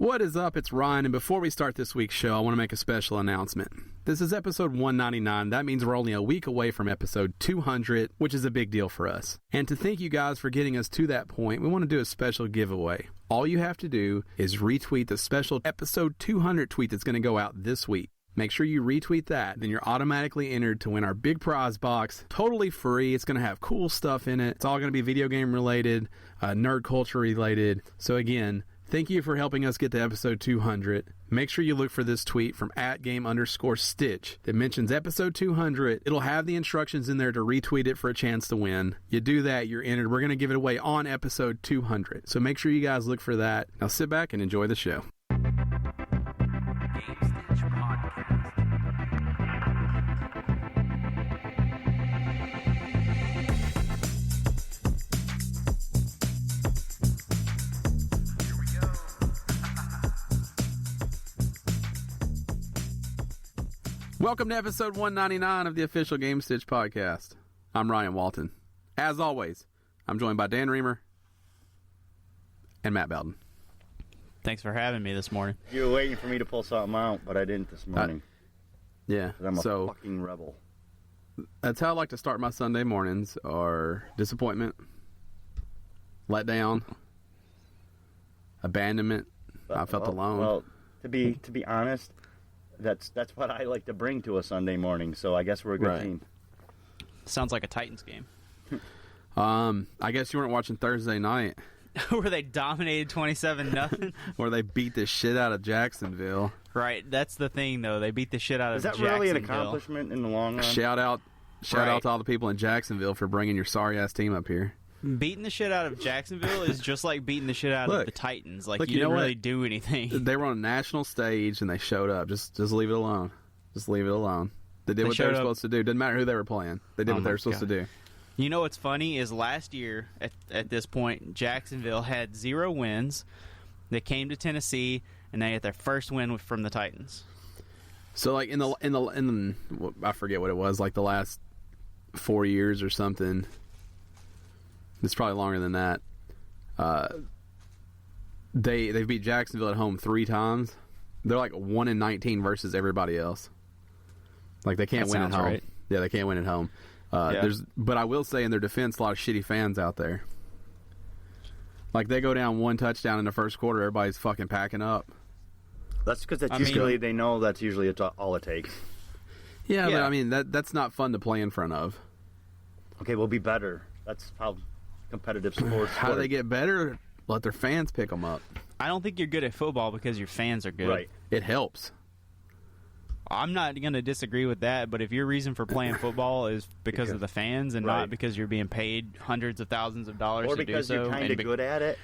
What is up? It's Ryan, and before we start this week's show, I want to make a special announcement. This is episode 199. That means we're only a week away from episode 200, which is a big deal for us. And to thank you guys for getting us to that point, we want to do a special giveaway. All you have to do is retweet the special episode 200 tweet that's going to go out this week. Make sure you retweet that, then you're automatically entered to win our big prize box, totally free. It's going to have cool stuff in it. It's all going to be video game related, nerd culture related. So again, thank you for helping us get to episode 200. Make sure you look for this tweet from @game_stitch that mentions episode 200. It'll have the instructions in there to retweet it for a chance to win. You do that, you're entered. We're going to give it away on episode 200. So make sure you guys look for that. Now sit back and enjoy the show. Gamestitch Podcast. Welcome to episode 199 of the official Gamestitch Podcast. I'm Ryan Walton. As always, I'm joined by Dan Reamer and Matt Bowden. Thanks for having me this morning. You were waiting for me to pull something out, but I didn't this morning. Yeah, I'm a fucking rebel. That's how I like to start my Sunday mornings, are disappointment, letdown, abandonment. I felt alone. Well, to be honest, that's what I like to bring to a Sunday morning, so I guess we're a good team. Sounds like a Titans game. I guess you weren't watching Thursday night. Where they dominated 27-0. Where they beat the shit out of Jacksonville. Right, that's the thing, though. They beat the shit out of Jacksonville. Is that really an accomplishment in the long run? Shout out to all the people in Jacksonville for bringing your sorry-ass team up here. Beating the shit out of Jacksonville is just like beating the shit out of the Titans. Like, you didn't really do anything. They were on a national stage, and they showed up. Just leave it alone. Just leave it alone. They did what they were supposed to do. Didn't matter who they were playing. They did what they were supposed to do. You know what's funny is last year, at this point, Jacksonville had 0 wins. They came to Tennessee, and they had their first win from the Titans. So, like, in the I forget what it was, like the last 4 years or something. It's probably longer than that. They've beat Jacksonville at home 3 times. They're like 1-19 versus everybody else. Like, they can't win at home. Right. Yeah, they can't win at home. But I will say, in their defense, a lot of shitty fans out there. Like, they go down 1 touchdown in the first quarter, everybody's fucking packing up. That's because they know that's usually all it takes. Yeah, but I mean that's not fun to play in front of. Okay, we'll be better. That's how competitive sports. How do they get better? Let their fans pick them up. I don't think you're good at football because your fans are good. Right. It helps. I'm not going to disagree with that, but if your reason for playing football is because of the fans and not because you're being paid hundreds of thousands of dollars to do so, or because you're kind of good at it,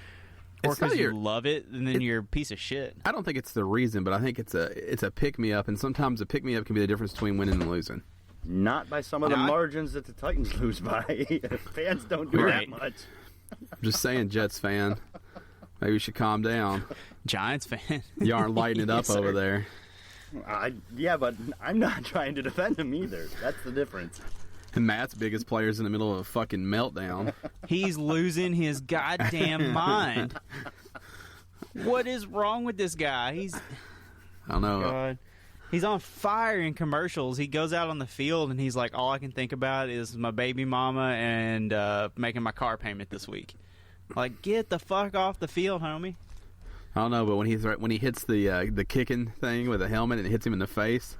or because you love it, and then you're a piece of shit. I don't think it's the reason, but I think it's a pick-me-up, and sometimes a pick-me-up can be the difference between winning and losing. Not by some of the margins that the Titans lose by. Fans don't do that much. I'm just saying, Jets fan. Maybe you should calm down. Giants fan. You aren't lighting it up over there. Yeah, but I'm not trying to defend him either. That's the difference. And Matt's biggest player's in the middle of a fucking meltdown. He's losing his goddamn mind. What is wrong with this guy? I don't know. God. He's on fire in commercials. He goes out on the field and he's like, all I can think about is my baby mama and making my car payment this week. Like, get the fuck off the field, homie. I don't know, but when he hits the kicking thing with a helmet and it hits him in the face,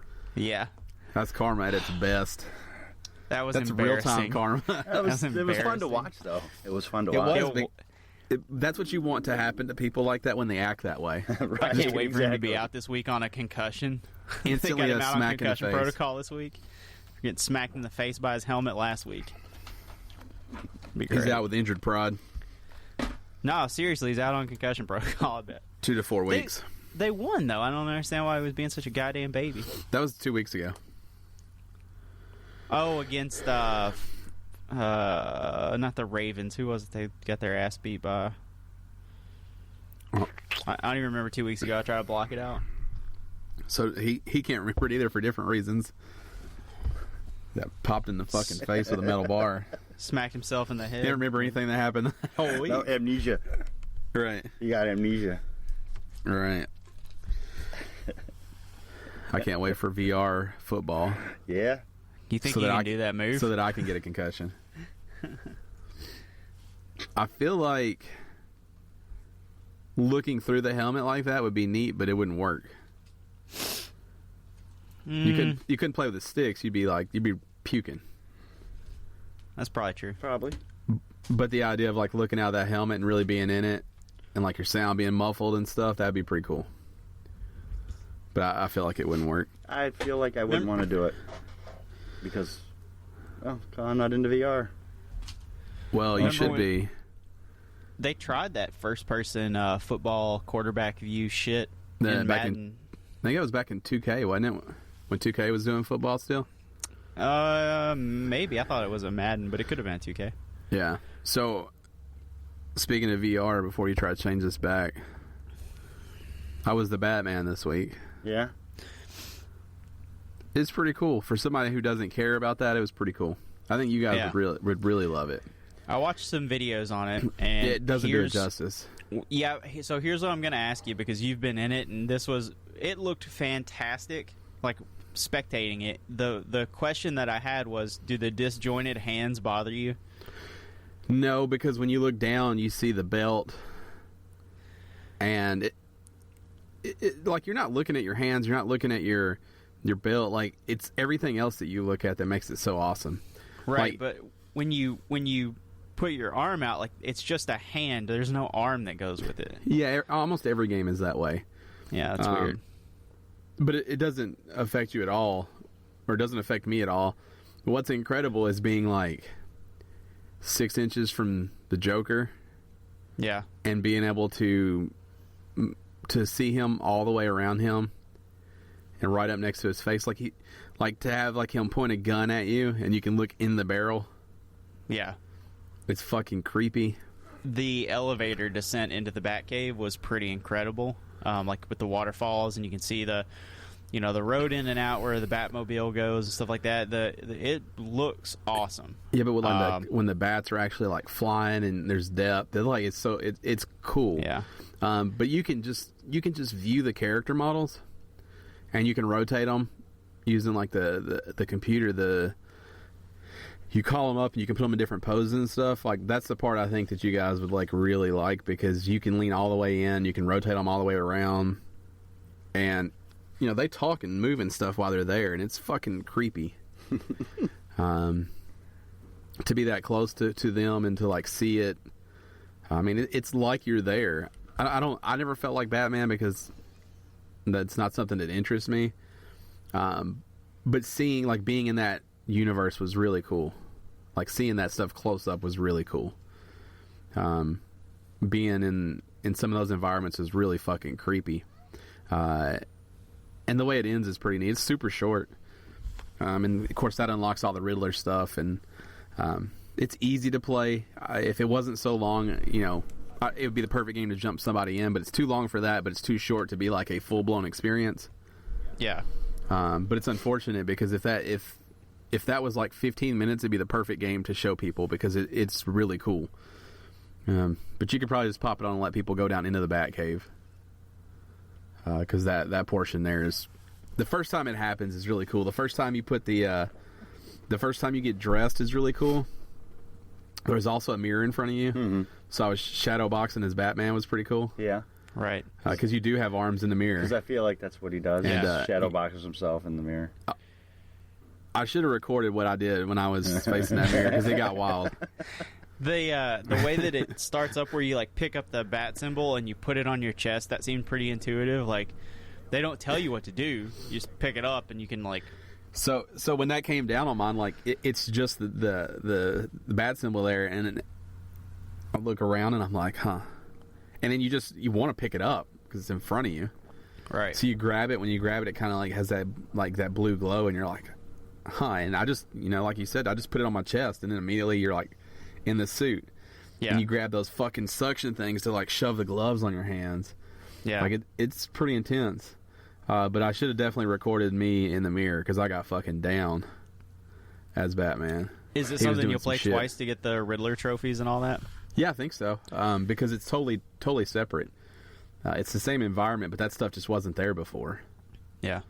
that's karma at its best. That's real-time karma. It was fun to watch, though. It was fun to watch. That's what you want to happen to people like that when they act that way. Right, I can't wait for him to be out this week on a concussion. Instantly they got him a out smack on in the concussion face. protocol this week. Getting smacked in the face by his helmet last week. He's out with injured pride. No, seriously, he's out on concussion protocol, I bet. 2 to 4 weeks. They won, though. I don't understand why he was being such a goddamn baby. That was 2 weeks ago. Oh, against, not the Ravens. Who was it they got their ass beat by? I don't even remember 2 weeks ago. I tried to block it out. So he can't remember it either for different reasons. That popped in the fucking face with a metal bar. Smacked himself in the head. Can't remember anything that happened the whole week. No, amnesia. Right. You got amnesia. Right. I can't wait for VR football. Yeah. You think you can do that move? So that I can get a concussion. I feel like looking through the helmet like that would be neat, but it wouldn't work. You couldn't play with the sticks. You'd be puking. That's probably true. Probably. But the idea of like looking out of that helmet and really being in it, and like your sound being muffled and stuff, that'd be pretty cool. But I feel like it wouldn't work. I feel like I wouldn't want to do it because, well, I'm not into VR. Well, you should be. They tried that first-person football quarterback view shit in Madden. I think it was back in 2K, wasn't it? When 2K was doing football still? Maybe. I thought it was a Madden, but it could have been a 2K. Yeah. So, speaking of VR, before you try to change this back, I was the Batman this week. Yeah? It's pretty cool. For somebody who doesn't care about that, it was pretty cool. I think you guys would really love it. I watched some videos on it, and it doesn't do it justice. Yeah, so here's what I'm going to ask you, because you've been in it, and it looked fantastic, like, spectating it. The question that I had was, do the disjointed hands bother you? No, because when you look down, you see the belt, and it like, you're not looking at your hands, you're not looking at your belt, like, it's everything else that you look at that makes it so awesome. Right, like, but when you put your arm out, like, it's just a hand. There's no arm that goes with it. Yeah, almost every game is that way. Yeah, that's weird. But it doesn't affect you at all, or it doesn't affect me at all. What's incredible is being like 6 inches from the Joker. Yeah. And being able to see him all the way around him and right up next to his face, like to have like him point a gun at you and you can look in the barrel. Yeah. It's fucking creepy. The elevator descent into the Batcave was pretty incredible. Like with the waterfalls, and you can see the road in and out where the Batmobile goes and stuff like that. It looks awesome. Yeah, but when the bats are actually like flying and there's depth, it's cool. Yeah. But you can just view the character models, and you can rotate them using like the computer. You call them up and you can put them in different poses and stuff. Like, that's the part I think that you guys would like really like, because you can lean all the way in, you can rotate them all the way around, and they talk and move and stuff while they're there, and it's fucking creepy. To be that close to them and to like see it, I mean, it's like you're there. I never felt like Batman because that's not something that interests me. But seeing, like, being in that universe was really cool. Like, seeing that stuff close up was really cool. Being in some of those environments was really fucking creepy. And the way it ends is pretty neat. It's super short. And of course that unlocks all the Riddler stuff, and it's easy to play. If it wasn't so long, it would be the perfect game to jump somebody in, but it's too long for that, but it's too short to be like a full-blown experience. Yeah. But it's unfortunate, because if that was like 15 minutes, it'd be the perfect game to show people, because it's really cool. But you could probably just pop it on and let people go down into the Batcave, because that portion there is, the first time it happens is really cool. The first time you put the first time you get dressed is really cool. There's also a mirror in front of you, mm-hmm. so I was shadow boxing as Batman was pretty cool. Yeah. Right. Because you do have arms in the mirror. Because I feel like that's what he does. And, he shadow boxes himself in the mirror. I should have recorded what I did when I was facing that mirror, because it got wild. The way that it starts up, where you like pick up the bat symbol and you put it on your chest, that seemed pretty intuitive. Like, they don't tell you what to do; you just pick it up and you can like. So when that came down on mine, like it's just the bat symbol there, and I look around and I'm like, huh. And then you want to pick it up because it's in front of you, right? So you grab it. When you grab it kind of like has that blue glow, and you're like, huh. And I just, like you said, I just put it on my chest, and then immediately you're like in the suit. Yeah. And you grab those fucking suction things to like shove the gloves on your hands. Yeah. Like it's pretty intense. But I should have definitely recorded me in the mirror, because I got fucking down as Batman. Is it something you'll play twice to get the Riddler trophies and all that? Yeah, I think so. Because it's totally separate. It's the same environment, but that stuff just wasn't there before. Yeah.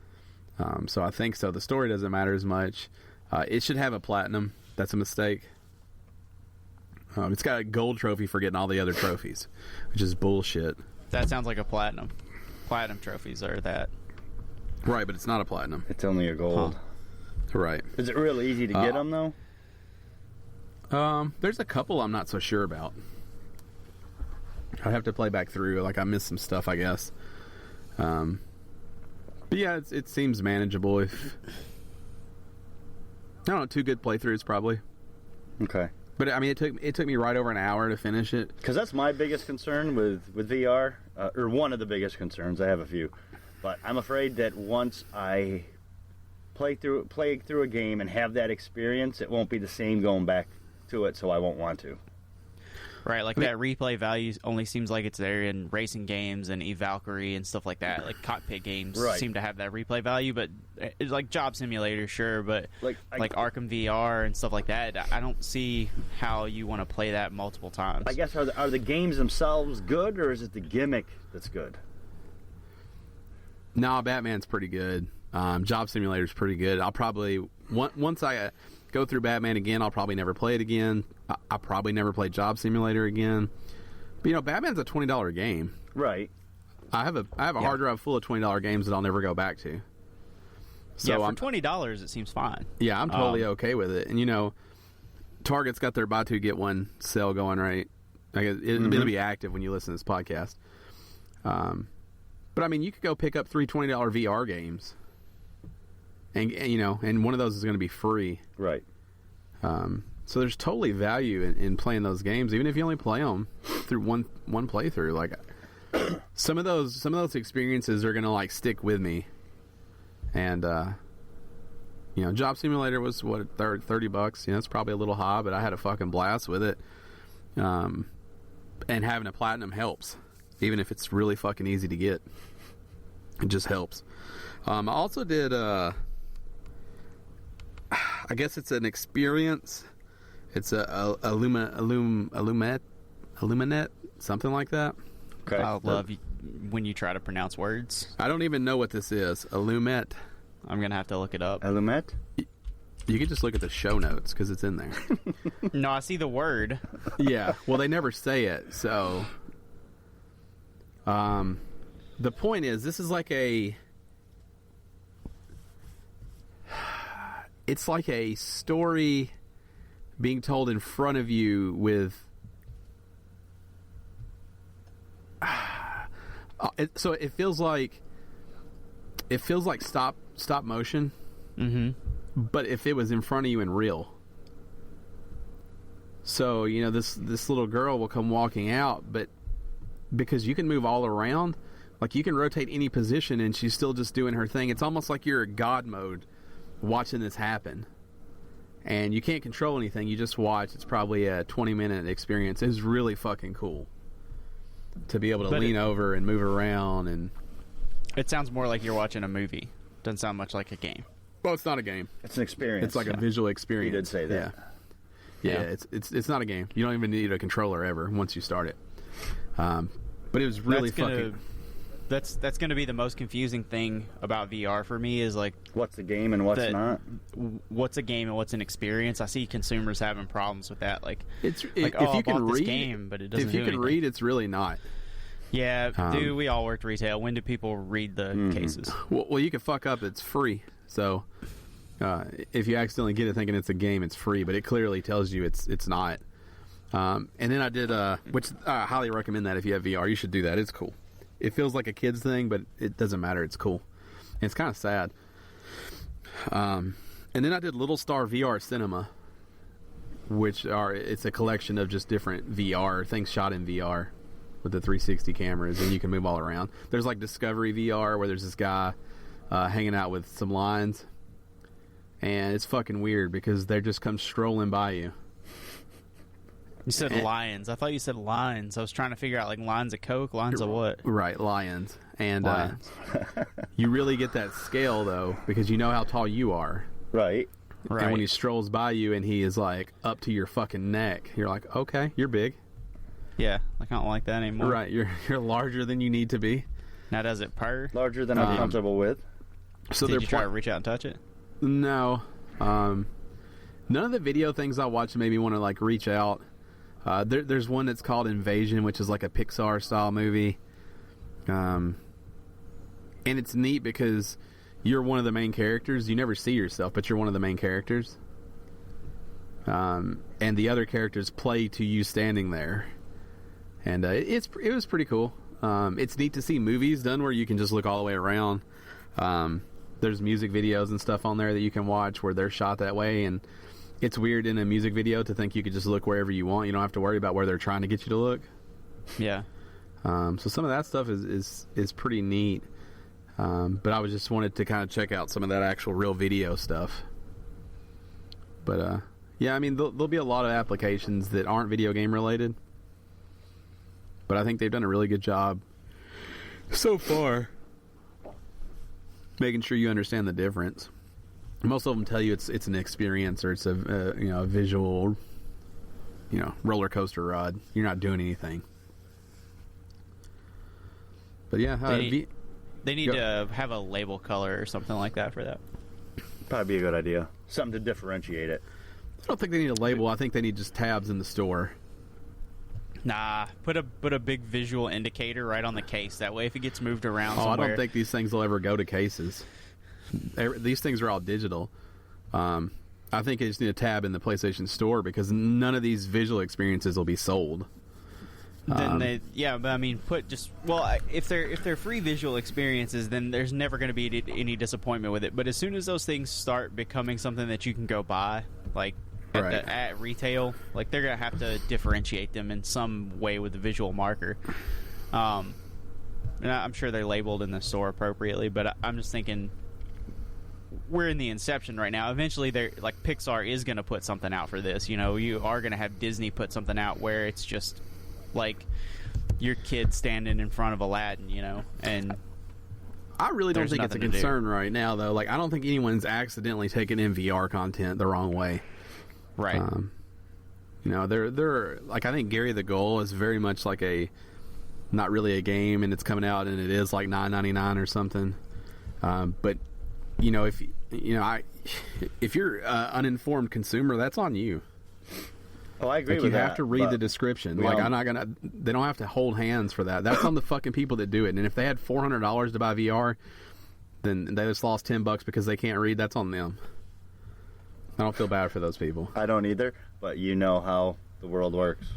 So I think so. The story doesn't matter as much. It should have a platinum. That's a mistake. It's got a gold trophy for getting all the other trophies, which is bullshit. That sounds like a platinum. Platinum trophies are that. Right, but it's not a platinum. It's only a gold. Right. Is it real easy to get them, though? There's a couple I'm not so sure about. I'd have to play back through. Like, I missed some stuff, I guess. But yeah, it seems manageable. If I don't know, 2 good playthroughs probably. Okay. But I mean, it took me right over an hour to finish it. Because that's my biggest concern with VR, or one of the biggest concerns. I have a few, but I'm afraid that once I play through a game and have that experience, it won't be the same going back to it. So I won't want to. Right, like that replay value only seems like it's there in racing games and Valkyrie and stuff like that. Like cockpit games seem to have that replay value, but it's like Job Simulator, sure, but like Arkham VR and stuff like that, I don't see how you want to play that multiple times. I guess are the games themselves good, or is it the gimmick that's good? No, Batman's pretty good. Job Simulator's pretty good. I'll probably once I go through Batman again, I'll probably never play it again. I'll probably never play Job Simulator again. But Batman's a $20 game. Right. I have a hard drive full of $20 games that I'll never go back to. So for $20 it seems fine. Yeah, I'm totally okay with it. And Target's got their buy 2 get 1 sale going, right? Like it'll be active when you listen to this podcast. But I mean, you could go pick up 3 $20 VR games. And one of those is going to be free. Right. So there's totally value in playing those games, even if you only play them through one playthrough. Like some of those experiences are going to like stick with me. And Job Simulator was what, $30. It's probably a little high, but I had a fucking blast with it. And having a platinum helps, even if it's really fucking easy to get. It just helps. I also did. I guess it's an experience. It's a Illuminate, something like that. Okay. I love when you try to pronounce words. I don't even know what this is. Illuminate. I'm gonna have to look it up. Illuminate. You can just look at the show notes because it's in there. No, I see the word. Yeah. Well, they never say it. So, the point is, this is like it's like a story being told in front of you with so it feels like stop motion, but if it was in front of you in real. So this little girl will come walking out, but because you can move all around, like you can rotate any position and she's still just doing her thing. It's almost like you're in God mode watching this happen, and you can't control anything. You just watch. It's probably a 20-minute experience. It's really fucking cool to be able to lean over and move around. And it sounds more like you're watching a movie. Doesn't sound much like a game. Well, it's not a game. It's an experience. It's like a visual experience. You did say that. Yeah. It's not a game. You don't even need a controller ever once you start it. But it was really fucking. That's going to be the most confusing thing about VR for me is like what's a game and what's not. What's a game and what's an experience? I see consumers having problems with that. Like it's like if you can read this game, but it doesn't. If you can read, it's really not. Yeah, dude, we all worked retail. When do people read the cases? Well, you can fuck up. It's free. So if you accidentally get it thinking it's a game, it's free, but it clearly tells you it's not. And then I did which I highly recommend that if you have VR, you should do that. It's cool. It feels like a kid's thing, but it doesn't matter. It's cool. And it's kind of sad. And then I did Little Star VR Cinema, it's a collection of just different VR things shot in VR with the 360 cameras, and you can move all around. There's like Discovery VR where there's this guy hanging out with some lions, and it's fucking weird because they just come strolling by you. You said lions. I thought you said lines. I was trying to figure out like lines of Coke, lines of what? Right, lions. And you really get that scale though because you know how tall you are. Right. And when he strolls by you and he is like up to your fucking neck, you're like, okay, you're big. Yeah, like I don't like that anymore. Right, you're larger than you need to be. Now does it purr? Larger than I'm comfortable with. So Did you try to reach out and touch it? No. None of the video things I watch made me want to like reach out. There's one that's called Invasion, which is like a Pixar style movie. And it's neat because you're one of the main characters. You never see yourself, but you're one of the main characters. And the other characters play to you standing there. And it was pretty cool. It's neat to see movies done where you can just look all the way around. There's music videos and stuff on there that you can watch where they're shot that way, and it's weird in a music video to think you could just look wherever you want. You don't have to worry about where they're trying to get you to look. Yeah. So some of that stuff is pretty neat. But I just wanted to kind of check out some of that actual real video stuff. But yeah, I mean, there'll be a lot of applications that aren't video game related. But I think they've done a really good job so far making sure you understand the difference. Most of them tell you it's an experience or it's a visual roller coaster ride. You're not doing anything. But yeah, they need to have a label color or something like that for that. Probably be a good idea. Something to differentiate it. I don't think they need a label. I think they need just tabs in the store. Nah, put a big visual indicator right on the case. That way, if it gets moved around somewhere... I don't think these things will ever go to cases. These things are all digital. I think they just need a tab in the PlayStation Store because none of these visual experiences will be sold. But I mean, if they're free visual experiences, then there's never going to be any disappointment with it. But as soon as those things start becoming something that you can go buy, like at retail, like they're gonna have to differentiate them in some way with the visual marker. And I'm sure they're labeled in the store appropriately, but I'm just thinking we're in the inception right now. Eventually, they're like Pixar is gonna put something out for this. You are gonna have Disney put something out where it's just like your kid standing in front of Aladdin, and I really don't think it's a concern right now, though. Like, I don't think anyone's accidentally taken in VR content the wrong way. Right. They're like, I think Gary the Goal is very much like not really a game, and it's coming out, and it is like $9.99 or something. But if you're an uninformed consumer, that's on you. Oh, I agree with that. You have to read the description. They don't have to hold hands for that. That's on the fucking people that do it. And if they had $400 to buy VR, then they just lost $10 because they can't read. That's on them. I don't feel bad for those people. I don't either, but you know how the world works.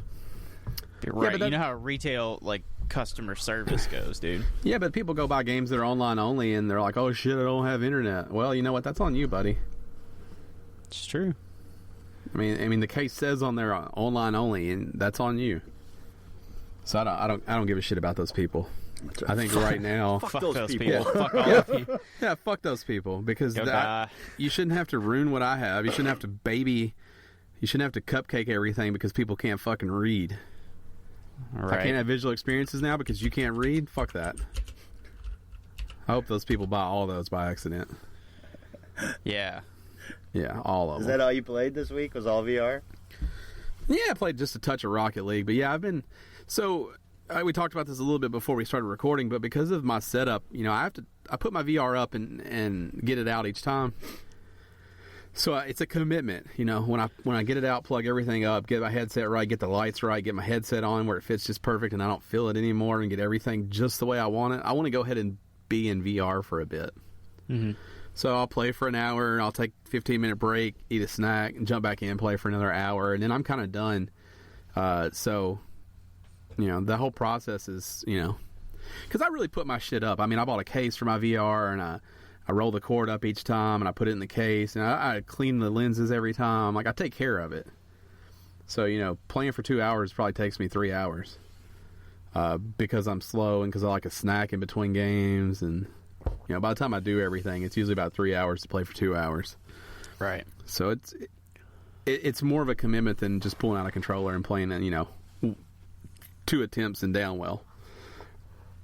You're right. You know how retail, customer service goes, dude. Yeah, but people go buy games that are online only, and they're like, oh, shit, I don't have internet. Well, you know what? That's on you, buddy. It's true. I mean, the case says on there online only, and that's on you. So I don't give a shit about those people. I think right now, fuck those people. Yeah. Fuck all of you. Yeah, fuck those people because die. You shouldn't have to ruin what I have. You shouldn't have to You shouldn't have to cupcake everything because people can't fucking read. All right. I can't have visual experiences now because you can't read. Fuck that. I hope those people buy all those by accident. Yeah. Yeah, all of them. Is that all you played this week? Was all VR? Yeah, I played just a touch of Rocket League, but yeah, I've been we talked about this a little bit before we started recording, but because of my setup, I put my VR up and get it out each time. So it's a commitment, when I get it out, plug everything up, get my headset right, get the lights right, get my headset on where it fits just perfect and I don't feel it anymore and get everything just the way I want it. I want to go ahead and be in VR for a bit. Mm-hmm. So I'll play for an hour, I'll take a 15-minute break, eat a snack, and jump back in, play for another hour, and then I'm kind of done. The whole process is, because I really put my shit up. I mean, I bought a case for my VR, and I roll the cord up each time, and I put it in the case, and I clean the lenses every time. Like, I take care of it. So, playing for 2 hours probably takes me 3 hours because I'm slow and because I like a snack in between games, and... by the time I do everything, it's usually about 3 hours to play for 2 hours. Right. So it's more of a commitment than just pulling out a controller and playing, 2 attempts and down well.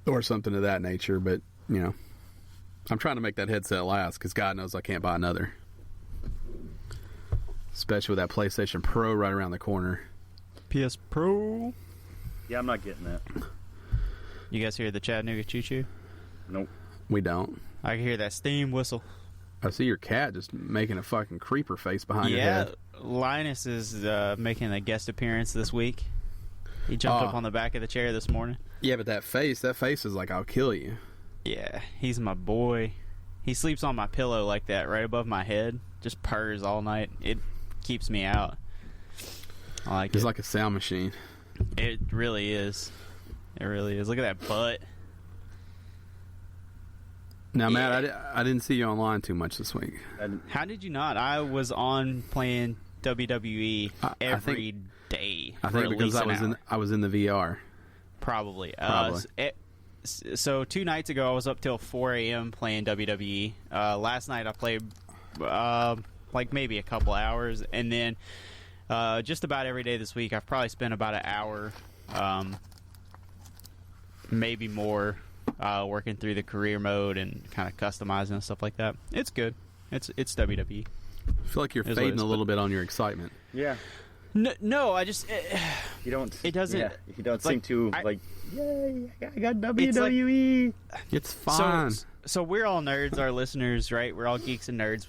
Or something of that nature. But, I'm trying to make that headset last because God knows I can't buy another. Especially with that PlayStation Pro right around the corner. PS Pro. Yeah, I'm not getting that. You guys hear the Chattanooga choo-choo? Nope. We don't. I can hear that steam whistle. I see your cat just making a fucking creeper face behind your head. Linus is making a guest appearance this week. He jumped up on the back of the chair this morning. Yeah, but that face is like, I'll kill you. Yeah, he's my boy. He sleeps on my pillow like that, right above my head. Just purrs all night. It keeps me out. I like He's it. like a sound machine. It really is. It really is. Look at that butt. Now, Matt, I didn't see you online too much this week. How did you not? I was on playing WWE every day. I think because I was in the VR. Probably. Probably. So 2 nights ago, I was up till 4 a.m. playing WWE. Last night, I played like maybe a couple hours, and then just about every day this week, I've probably spent about an hour, maybe more, working through the career mode and kind of customizing and stuff like that. It's good. It's WWE. I feel like you're fading a little bit on your excitement. Yeah. No, I just You don't. It doesn't. Yeah, you don't seem too like. Yay! I got WWE. It's fine. So we're all nerds, our listeners, right? We're all geeks and nerds.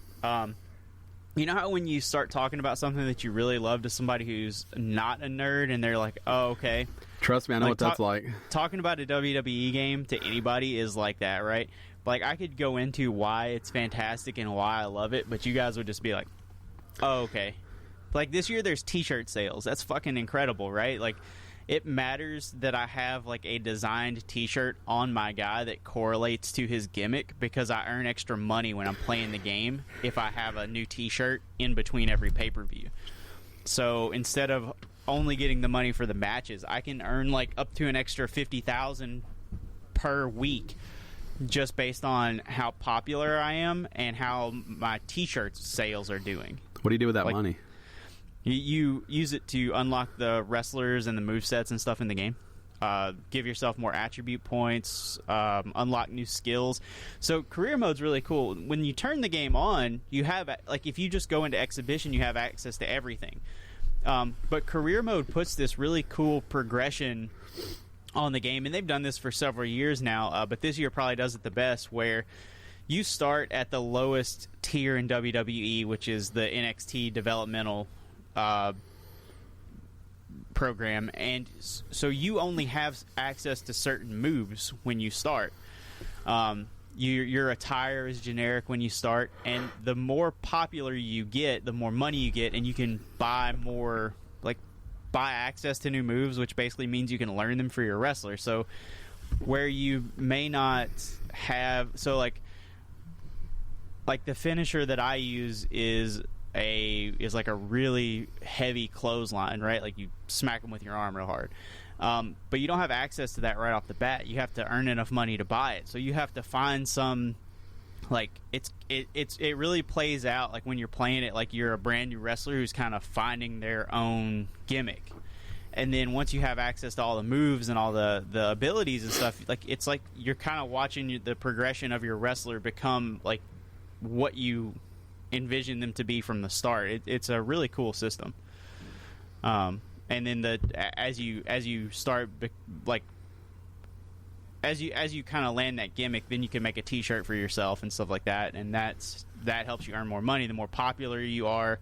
You know how when you start talking about something that you really love to somebody who's not a nerd, and they're like, "Oh, okay." Trust me, I know what that's like. Talking about a WWE game to anybody is like that, right? Like, I could go into why it's fantastic and why I love it, but you guys would just be like, "Oh, okay." Like, this year there's t-shirt sales. That's fucking incredible, right? Like, it matters that I have, like, a designed t-shirt on my guy that correlates to his gimmick, because I earn extra money when I'm playing the game if I have a new t-shirt in between every pay-per-view. So instead of only getting the money for the matches, I can earn, like, up to an extra $50,000 per week just based on how popular I am and how my t-shirt sales are doing. What do you do with that money? You use it to unlock the wrestlers and the movesets and stuff in the game. Give yourself more attribute points, unlock new skills. So career mode's really cool. When you turn the game on, you have, like, if you just go into exhibition, you have access to everything. But career mode puts this really cool progression on the game, and they've done this for several years now, but this year probably does it the best, where you start at the lowest tier in WWE, which is the NXT developmental program, and so you only have access to certain moves when you start. Your attire is generic when you start, and the more popular you get, the more money you get, and you can buy more, like, buy access to new moves, which basically means you can learn them for your wrestler. So where you may not have, so like the finisher that I use is like a really heavy clothesline, right? Like, you smack them with your arm real hard. But you don't have access to that right off the bat. You have to earn enough money to buy it. So you have to find some, like, it really plays out like when you're playing it like you're a brand new wrestler who's kind of finding their own gimmick. And then once you have access to all the moves and all the abilities and stuff, like, it's like you're kind of watching the progression of your wrestler become like what you envision them to be from the start. It's a really cool system. And then as you start, like, as you kind of land that gimmick, then you can make a t-shirt for yourself and stuff like that, and that helps you earn more money. The more popular you are,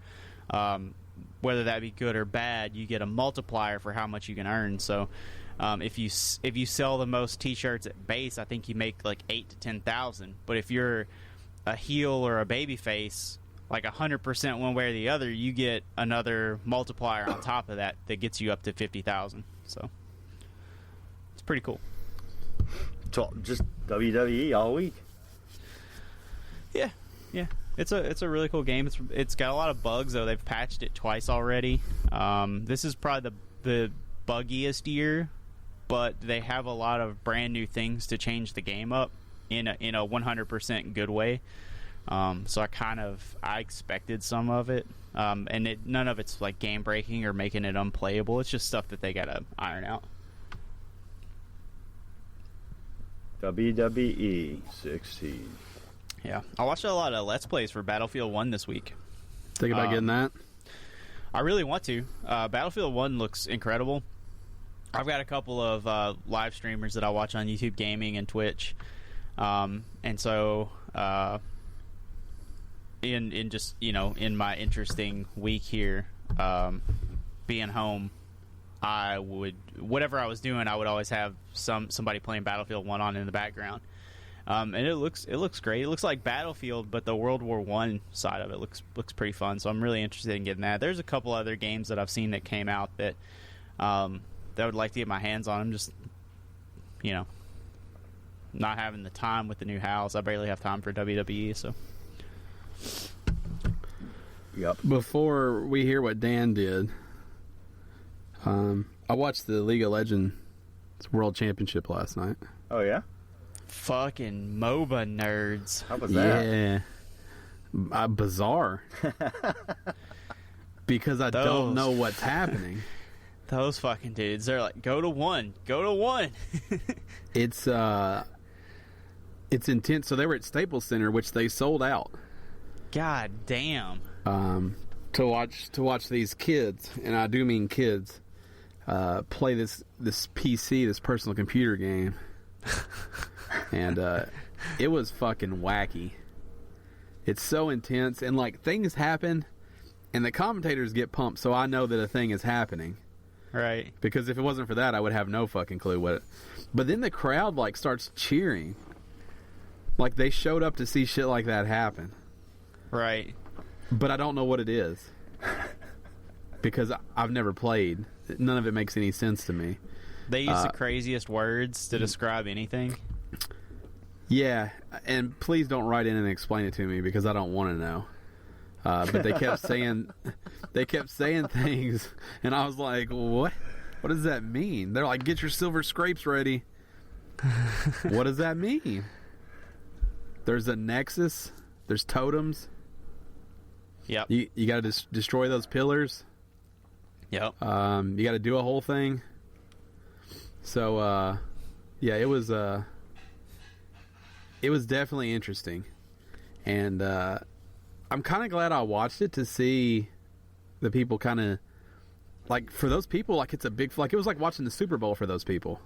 whether that be good or bad, you get a multiplier for how much you can earn. So if you sell the most t-shirts at base, I think you make like 8,000 to 10,000. But if you're a heel or a baby face, like 100% one way or the other, you get another multiplier on top of that gets you up to 50,000. So it's pretty cool. So just WWE all week. Yeah. It's a really cool game. It's got a lot of bugs, though. They've patched it twice already. This is probably the buggiest year, but they have a lot of brand new things to change the game up in a 100% good way. So I expected some of it, and none of it's like game breaking or making it unplayable. It's just stuff that they gotta iron out. WWE 16. Yeah, I watched a lot of Let's Plays for Battlefield 1 this week. Think about getting that? I really want to. Battlefield 1 looks incredible. I've got a couple of live streamers that I watch on YouTube Gaming and Twitch, and so in just in my interesting week here, being home, I would whatever I was doing, I would always have somebody playing Battlefield 1 on in the background, and it looks great. It looks like Battlefield, but the World War I side of it looks pretty fun. So I'm really interested in getting that. There's a couple other games that I've seen that came out that I would like to get my hands on. I'm just, not having the time with the new house. I barely have time for WWE, so. Yep. Before we hear what Dan did, I watched the League of Legends World Championship last night. Oh, yeah? Fucking MOBA nerds. How was that? Yeah. Bizarre. Because I don't know what's happening. Those fucking dudes, they're like, go to one. It's intense. So they were at Staples Center, which they sold out. God damn. To watch these kids, and I do mean kids, play this PC, this personal computer game. And it was fucking wacky. It's so intense, and like things happen, and the commentators get pumped, so I know that a thing is happening. Right. Because if it wasn't for that, I would have no fucking clue what it... But then the crowd, like, starts cheering. Like, they showed up to see shit like that happen. Right. But I don't know what it is. Because I've never played. None of it makes any sense to me. They use the craziest words to describe anything. Yeah, and please don't write in and explain it to me, because I don't want to know. But they kept saying things, and I was like, what does that mean? They're like, get your silver scrapes ready. What does that mean? There's a nexus, there's totems. Yep. You got to destroy those pillars. Yep. You got to do a whole thing. So yeah, it was definitely interesting. And I'm kind of glad I watched it to see the people kind of, like, for those people, like, it's a big, like, it was like watching the Super Bowl for those people.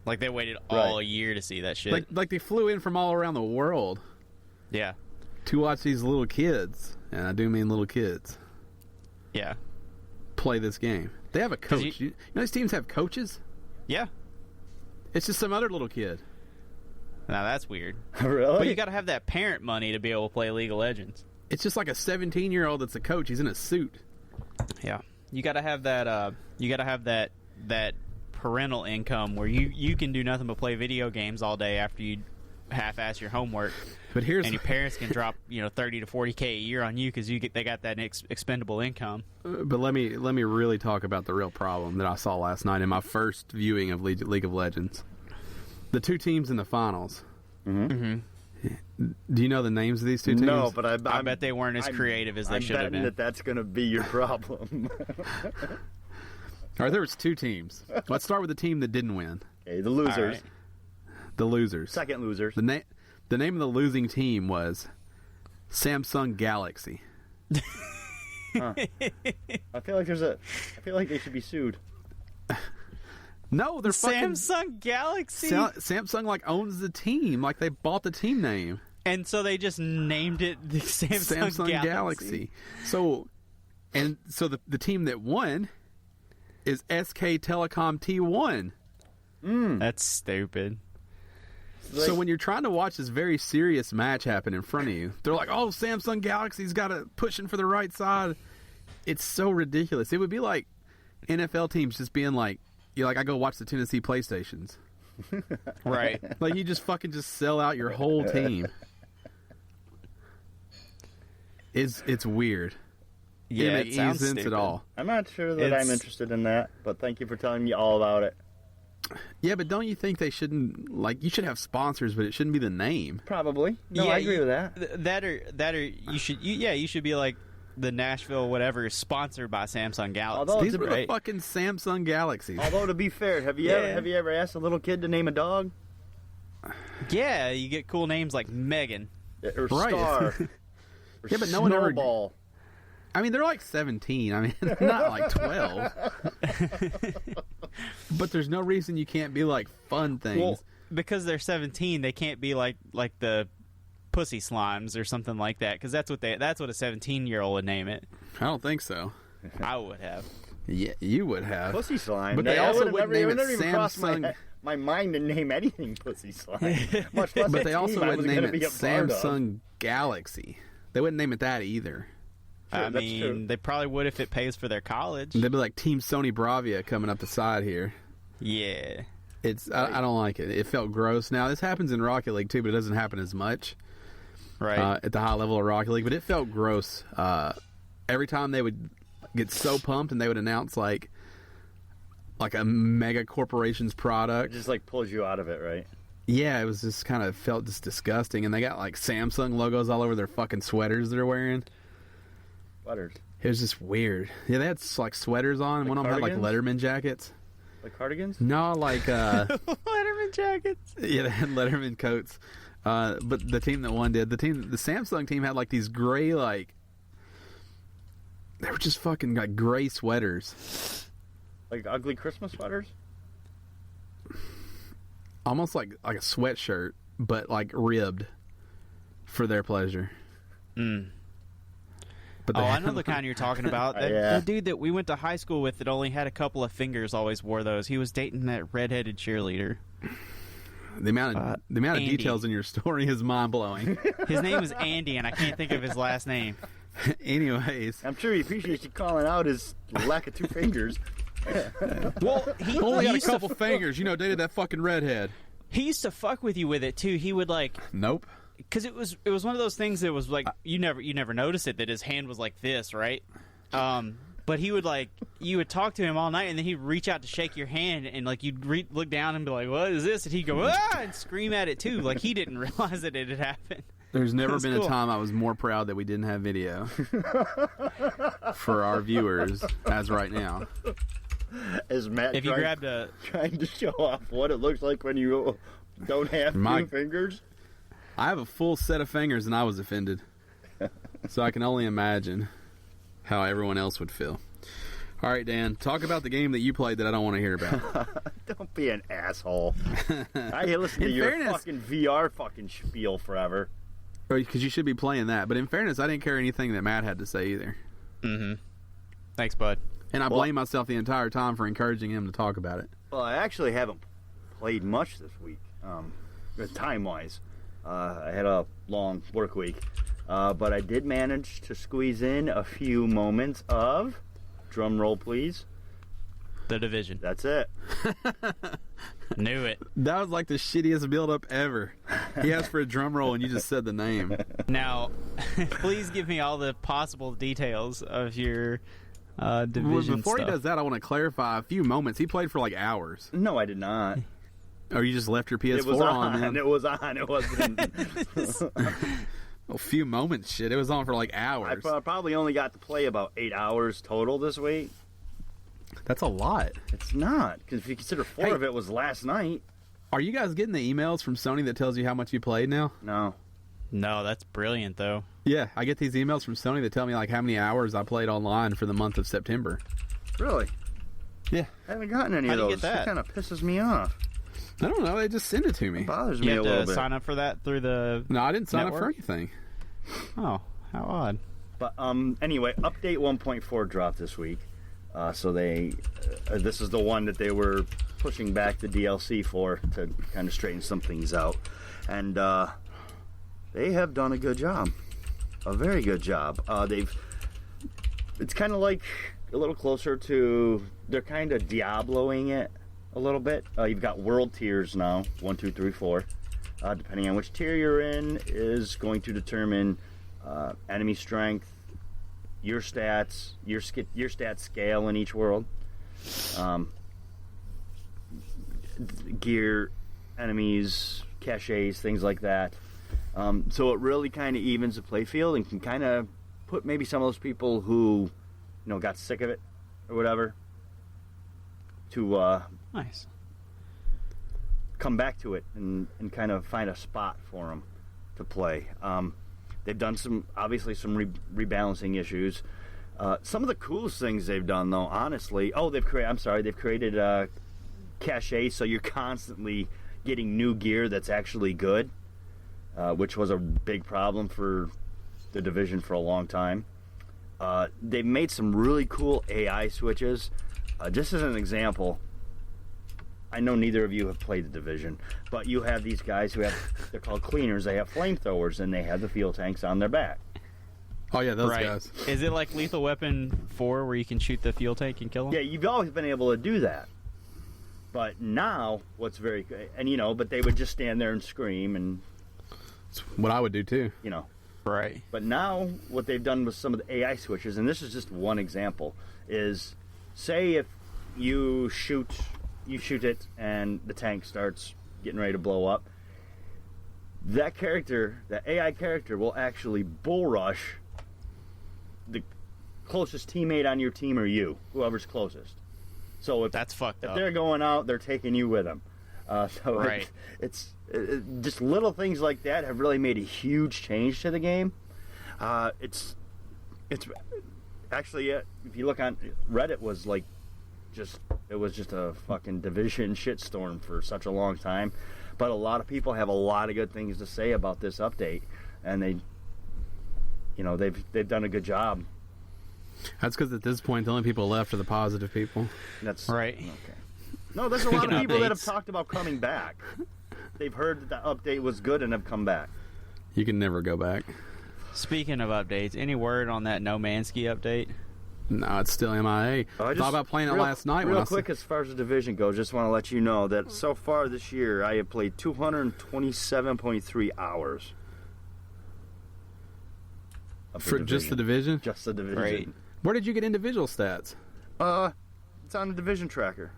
Like, they waited all year to see that shit. Like they flew in from all around the world. Yeah. To watch these little kids, and I do mean little kids. Yeah. Play this game. They have a coach. You know these teams have coaches? Yeah. It's just some other little kid. Now that's weird. Really? But you got to have that parent money to be able to play League of Legends. It's just like a 17-year-old that's a coach. He's in a suit. Yeah. You got to have that. You got to have that parental income where you can do nothing but play video games all day after you half-ass your homework. But and your parents can drop $30 to $40K a year on you because they got that expendable income. But let me really talk about the real problem that I saw last night in my first viewing of League of Legends. The two teams in the finals. Mm-hmm. Do you know the names of these two teams? No, but I bet they weren't as creative as they should have been. That's going to be your problem. All right, there was two teams. Let's start with the team that didn't win. Okay, the losers. All right. The losers. Second losers. The name of the losing team was Samsung Galaxy. Huh. I feel like they should be sued. No, they're Samsung Galaxy. Samsung like owns the team, like they bought the team name, and so they just named it the Samsung Galaxy. So the team that won is SK Telecom T1. That's stupid. So when you're trying to watch this very serious match happen in front of you, they're like, "Oh, Samsung Galaxy's got it pushing for the right side." It's so ridiculous. It would be like NFL teams just being like, I go watch the Tennessee PlayStations. Right. Like, you just fucking sell out your whole team. It's weird. Yeah, it makes any sense at all. I'm not sure that I'm interested in that, but thank you for telling me all about it. Yeah, but don't you think they shouldn't, you should have sponsors, but it shouldn't be the name? Probably. No, I agree with that. That or you should be like the Nashville whatever is sponsored by Samsung Galaxy. These were the fucking Samsung Galaxies. Although, to be fair, have you ever asked a little kid to name a dog? Yeah, you get cool names like Megan or Star. Or yeah, but no one ever. I mean, they're like 17. I mean, they're not like 12. But there's no reason you can't be like fun things. Well, because they're 17, they can't be like the pussy slimes or something like that. Because that's what a 17-year-old would name it. I don't think so. I would have. Yeah, you would have. Pussy slime. But they also wouldn't name it even crossed Samsung. my mind to name anything pussy slime. Much less But they a also team I wouldn't was name gonna it be a part of. Samsung Galaxy. They wouldn't name it that either. Sure, I that's mean, true. they probably would if it pays for their college. They'd be like Team Sony Bravia coming up the side here. Yeah. I don't like it. It felt gross. Now, this happens in Rocket League too, but it doesn't happen as much Right. at the high level of Rocket League. But it felt gross. Every time they would get so pumped and they would announce like a mega corporation's It product. just like pulls you out of it, right? Yeah, it was just kind of felt just disgusting. And they got like Samsung logos all over their fucking sweaters they're wearing. Sweaters. It was just weird. Yeah, they had like sweaters on. Like One of them had like cardigans? Letterman jackets. Like cardigans? No, like Letterman jackets. yeah, they had Letterman coats. But the team that won did. The Samsung team had like these gray like they were just fucking like gray sweaters. Like ugly Christmas sweaters? Almost like a sweatshirt, but like ribbed for their pleasure. Mm. But Oh, they I had, know the kind you're talking about. Yeah. The dude that we went to high school with that only had a couple of fingers always wore those. He was dating that redheaded cheerleader. the amount of Andy. details in your story is mind blowing. His name is Andy, and I can't think of his last name. Anyways, I'm sure he appreciates you calling out his lack of two fingers. Well, he only got a used to couple fingers. You know, dated that fucking redhead. He used to fuck with you with it too. He would like, Nope. because it was one of those things that was like you never noticed it, that his hand was like this, right? But he would like, you would talk to him all night, and then he'd reach out to shake your hand, and like you'd look down and be like, "What is this?" And he'd go ah, and scream at it too, like he didn't realize that it had happened. There's never That's been cool. a time I was more proud that we didn't have video for our viewers as right now. Is Matt If you grabbed a, trying to show off what it looks like when you don't have two fingers? I have a full set of fingers and I was offended. So I can only imagine how everyone else would feel. All right, Dan, talk about the game that you played that I don't want to hear about. Don't be an asshole. I listen to In your fairness- fucking VR fucking spiel forever. Because you should be playing that. But in fairness, I didn't care anything that Matt had to say either. thanks, bud. And I blame myself the entire time for encouraging him to talk about it. Well, I actually haven't played much this week, time-wise. I had a long work week. But I did manage to squeeze in a few moments of, drum roll please, The Division. that's it. Knew it. That was like the shittiest build-up ever. He asked for a drum roll and you just said the name. Now, please give me all the possible details of your Division Before stuff. he does that, I want to clarify a few moments. He played for like hours. No, I did not. Or you just left your PS4 It was on, man. It was on. It wasn't. A few moments, shit. It was on for like I hours. probably only got to play about 8 hours total this week. That's a lot. It's not, because if you consider four Hey. of it was last night. Are you guys getting the emails from Sony that tells you how much you played now? No. No, that's brilliant, though. Yeah, I get these emails from Sony that tell me like how many hours I played online for the month of September. Really? Yeah. I haven't gotten any How of do you those. get that? Kind of pisses me off. I don't know. They just send it to me. It bothers You me a have little to bit. sign up for that through the... No, I didn't sign up for Network? anything. Oh, how odd. But anyway, update 1.4 dropped this week. So they, this is the one that they were pushing back the DLC for to kind of straighten some things out, and they have done a good job, a very good job. It's kind of like a little closer to, they're kind of Diabloing it a little bit. You've got world tiers now, 1, 2, 3, 4. Depending on which tier you're in, is going to determine enemy strength, your stats, your stat scale in each world, gear, enemies, caches, things like that. So it really kind of evens the playfield and can kind of put maybe some of those people who, got sick of it or whatever to Nice. come back to it and kind of find a spot for them to play. They've done some rebalancing issues. Some of the coolest things they've done, though, honestly. Oh, they've created cache, so you're constantly getting new gear that's actually good, which was a big problem for the Division for a long time. They've made some really cool AI switches. Just as an example, I know neither of you have played the Division, but you have these guys who they're called cleaners. They have flamethrowers, and they have the fuel tanks on their back. Oh, yeah, those guys. Is it like Lethal Weapon 4 where you can shoot the fuel tank and kill them? Yeah, you've always been able to do that. But now, what's very good, and but they would just stand there and scream, and It's what I would do too. Right. But now, what they've done with some of the AI switches, and this is just one example, is say if you shoot it and the tank starts getting ready to blow up, that AI character will actually bull rush the closest teammate on your team or you, whoever's closest. So That's fucked if up. they're going out, they're taking you with them. Right. It's just little things like that have really made a huge change to the game. It's actually, if you look on Reddit, was like it was just a fucking Division shitstorm for such a long time. But a lot of people have a lot of good things to say about this update, and they've done a good job. That's because at this point, the only people left are the positive people. That's right. Okay. No, there's a lot of people that have updates. talked about coming back. They've heard that the update was good and have come back. You can never go back. Speaking of updates, any word on that No Man's Sky update? No, it's still MIA. I thought about playing it last night. Real quick, as far as the Division goes, just want to let you know that so far this year, I have played 227.3 hours. For just the Division? Just the Division. Right. Where did you get individual stats? It's on the Division tracker.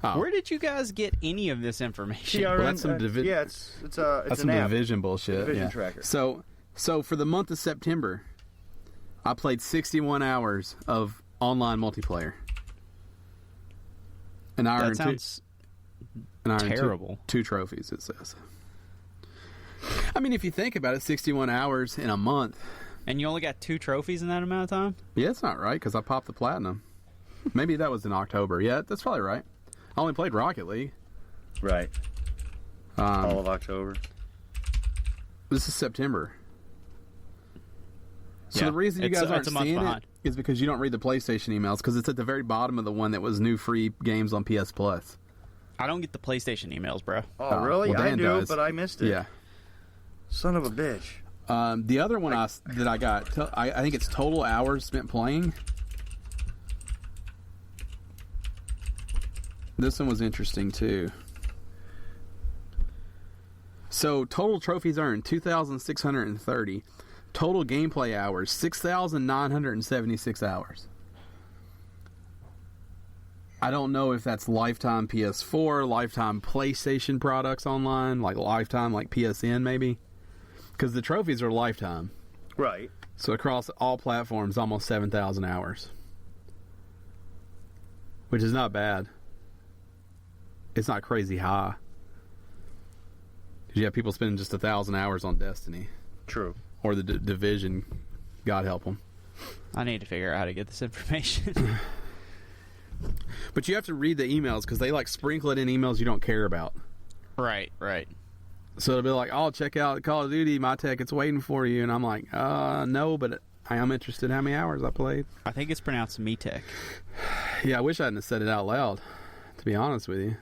Oh. Where did you guys get any of this information? TRN, Well, that's some yeah, it's that's some an app. Division bullshit. Division yeah. tracker. So for the month of September, I played 61 hours of online multiplayer. An hour That and sounds an hour and terrible. two trophies, it says. I mean, if you think about it, 61 hours in a month. And you only got 2 trophies in that amount of time? Yeah, it's not right because I popped the platinum. Maybe that was in October. Yeah, that's probably right. I only played Rocket League. Right. All of October. This is September. So Yeah, the reason you guys aren't it's a month seeing behind. it is because you don't read the PlayStation emails because it's at the very bottom of the one that was new free games on PS Plus. I don't get the PlayStation emails, bro. Oh, really? well, I Dan do, does. but I missed it. Yeah. Son of a bitch. The other one that I got, I think it's total hours spent playing. This one was interesting too. So total trophies earned 2,630. Total gameplay hours 6,976 hours. I don't know if that's lifetime PS4, lifetime PlayStation products online, like lifetime like PSN maybe. Because the trophies are lifetime. Right. So across all platforms, almost 7,000 hours. Which is not bad. It's not crazy high. Because you have people spending just 1,000 hours on Destiny. True. Or the Division. God help them. I need to figure out how to get this information. But you have to read the emails because they like sprinkle it in emails you don't care about. Right. So it'll be like, oh, check out Call of Duty, my tech, it's waiting for you. And I'm like, no, but I am interested in how many hours I played. I think it's pronounced MeTech. Yeah, I wish I hadn't said it out loud, to be honest with you.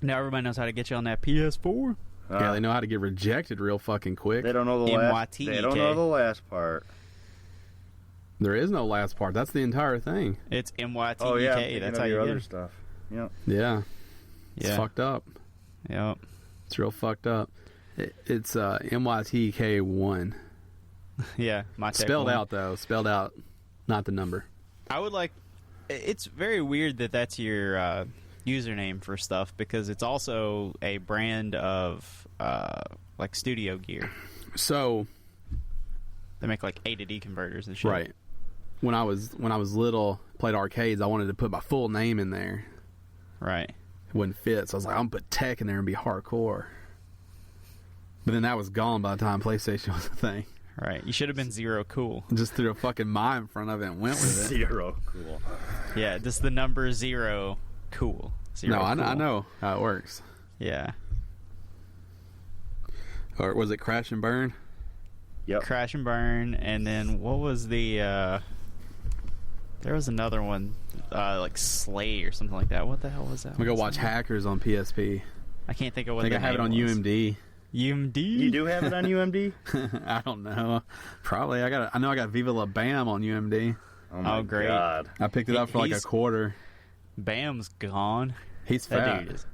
Now everybody knows how to get you on that PS4. Yeah, they know how to get rejected real fucking quick. They don't know the last. MYTEK. They don't know the last part. There is no last part. That's the entire thing. It's MYTEK. Oh yeah, I'm thinking That's of how you your get other it. stuff. Yep. Yeah. It's Yeah. fucked up. Yep. It's real fucked up. It's MYTK1. Yeah. My Spelled out, though. Spelled out, not the number. I would like. It's very weird that that's your username for stuff because it's also a brand of like studio gear. So, They make like A to D converters and shit. right. When I was little, played arcades, I wanted to put my full name in there. Right. It wouldn't fit, so I was like, I'm going to put tech in there and be hardcore. But then that was gone by the time PlayStation was a thing. Right. You should have been zero cool. Just threw a fucking mime in front of it and went with it. Zero cool. Yeah, just the number zero cool. Zero No, cool. I know how it works. Yeah. Or was it Crash and Burn? Yep. Crash and Burn, and then what was the there was another one, like Slay or something like that. What the hell was that? I'm gonna go watch Hackers on PSP. I can't think of what I think I have it on UMD. UMD? You do have it on UMD? I don't know. Probably. I know I got Viva La Bam on UMD. Oh, my great. God. I picked it up for like a quarter. Bam's gone. He's That fat.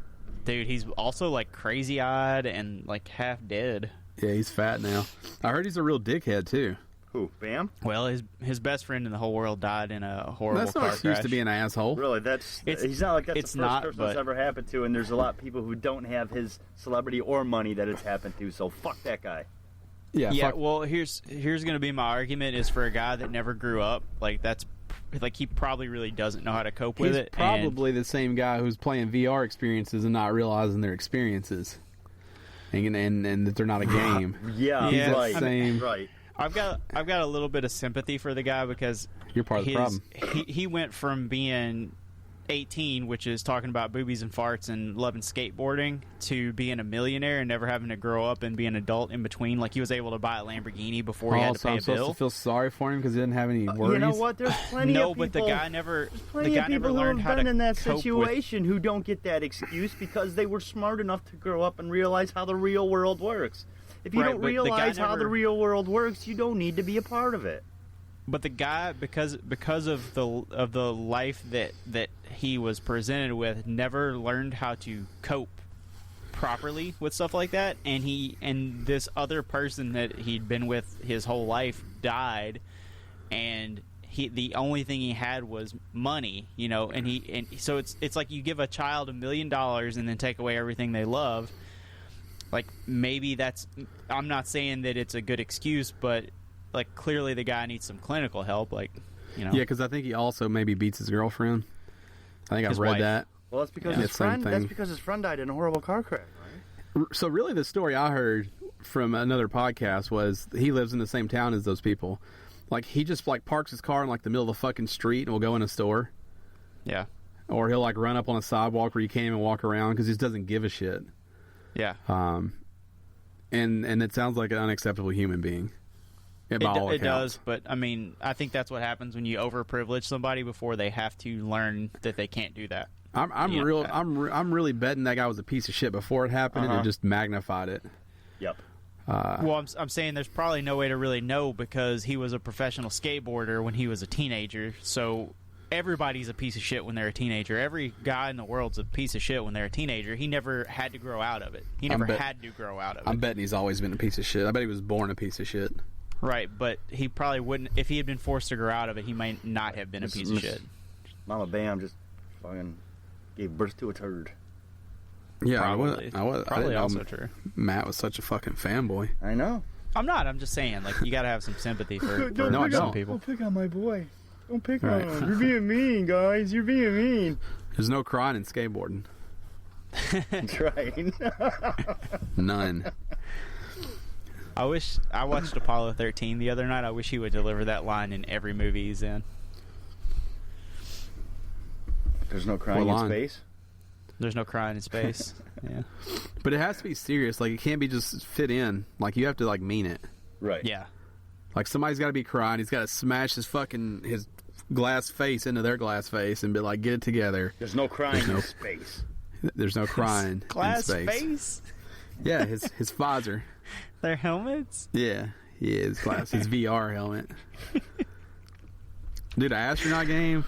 dude, he's also like crazy-eyed and like half dead. Yeah, he's fat now. I heard he's a real dickhead too. Who? Bam? Well, his best friend in the whole world died in a horrible That's no car excuse crash. to be an asshole. Really? He's not like that's it's the first not, person but- that's ever happened to, and there's a lot of people who don't have his celebrity or money that it's happened to, so fuck that guy. Yeah. Yeah, Fuck. well, here's going to be my argument is for a guy that never grew up, like that's like he probably really doesn't know how to cope with He's it. probably the same guy who's playing VR experiences and not realizing they're experiences, and that they're not a game. Yeah, Yeah, right. same. Right. I've got a little bit of sympathy for the guy because You're part of the problem. he went from being 18, which is talking about boobies and farts and loving skateboarding, to being a millionaire and never having to grow up and be an adult in between. Like he was able to buy a Lamborghini before he had to So pay I'm a supposed bill. to feel sorry for him because he didn't have any worries. You know what? There's plenty No, of but people. the guy never Plenty of people who learned have how been to in that cope with. situation who don't get that excuse because they were smart enough to grow up and realize how the real world works. If you Right, don't but the guy realize how the never- real world works, you don't need to be a part of it. But the guy, because of the life that he was presented with, never learned how to cope properly with stuff like that. And this other person that he'd been with his whole life died, and the only thing he had was money, you know. And so it's like you give a child $1 million and then take away everything they love. Like maybe that's. I'm not saying that it's a good excuse, but. Like, clearly the guy needs some clinical help, like, you know. Yeah, because I think he also maybe beats his girlfriend. I think I've His read wife. that. Well, that's because Yeah, his same friend. thing. That's because his friend died in a horrible car crash, right? So really the story I heard from another podcast was he lives in the same town as those people. Like, he just, like, parks his car in, like, the middle of the fucking street and will go in a store. Yeah. Or he'll, like, run up on a sidewalk where you can't even walk around because he just doesn't give a shit. Yeah. And it sounds like an unacceptable human being. Yeah, by all It accounts. does, but, I mean, I think that's what happens when you overprivilege somebody before they have to learn that they can't do that. I'm really betting that guy was a piece of shit before it happened and it just magnified it. Yep. Well, I'm saying there's probably no way to really know because he was a professional skateboarder when he was a teenager, so everybody's a piece of shit when they're a teenager. Every guy in the world's a piece of shit when they're a teenager. He never had to grow out of it. He never had to grow out of it. I'm betting he's always been a piece of shit. I bet he was born a piece of shit. Right, but he probably wouldn't. If he had been forced to grow out of it, he might not have been a piece of shit. Mama Bam just fucking gave birth to a turd. Yeah, Probably. I Probably didn't know also true. Matt was such a fucking fanboy. I know. I'm not. I'm just saying, like, you got to have some sympathy for No, I some don't. people. Don't pick on my boy. Don't pick Right. on him. You're being mean, guys. You're being mean. There's no crying in skateboarding. That's right. None. I watched Apollo 13 the other night. I wish he would deliver that line in every movie he's in. There's no crying What in line? space. There's no crying in space. Yeah. But it has to be serious. Like, it can't be just fit in. Like, you have to, like, mean it. Right. Yeah. Like, somebody's got to be crying. He's got to smash his glass face into their glass face and be like, get it together. There's no crying in space. There's no crying Glass in space. face? Yeah, his visor. Their helmets? Yeah, his glass, his VR helmet. Dude, an astronaut game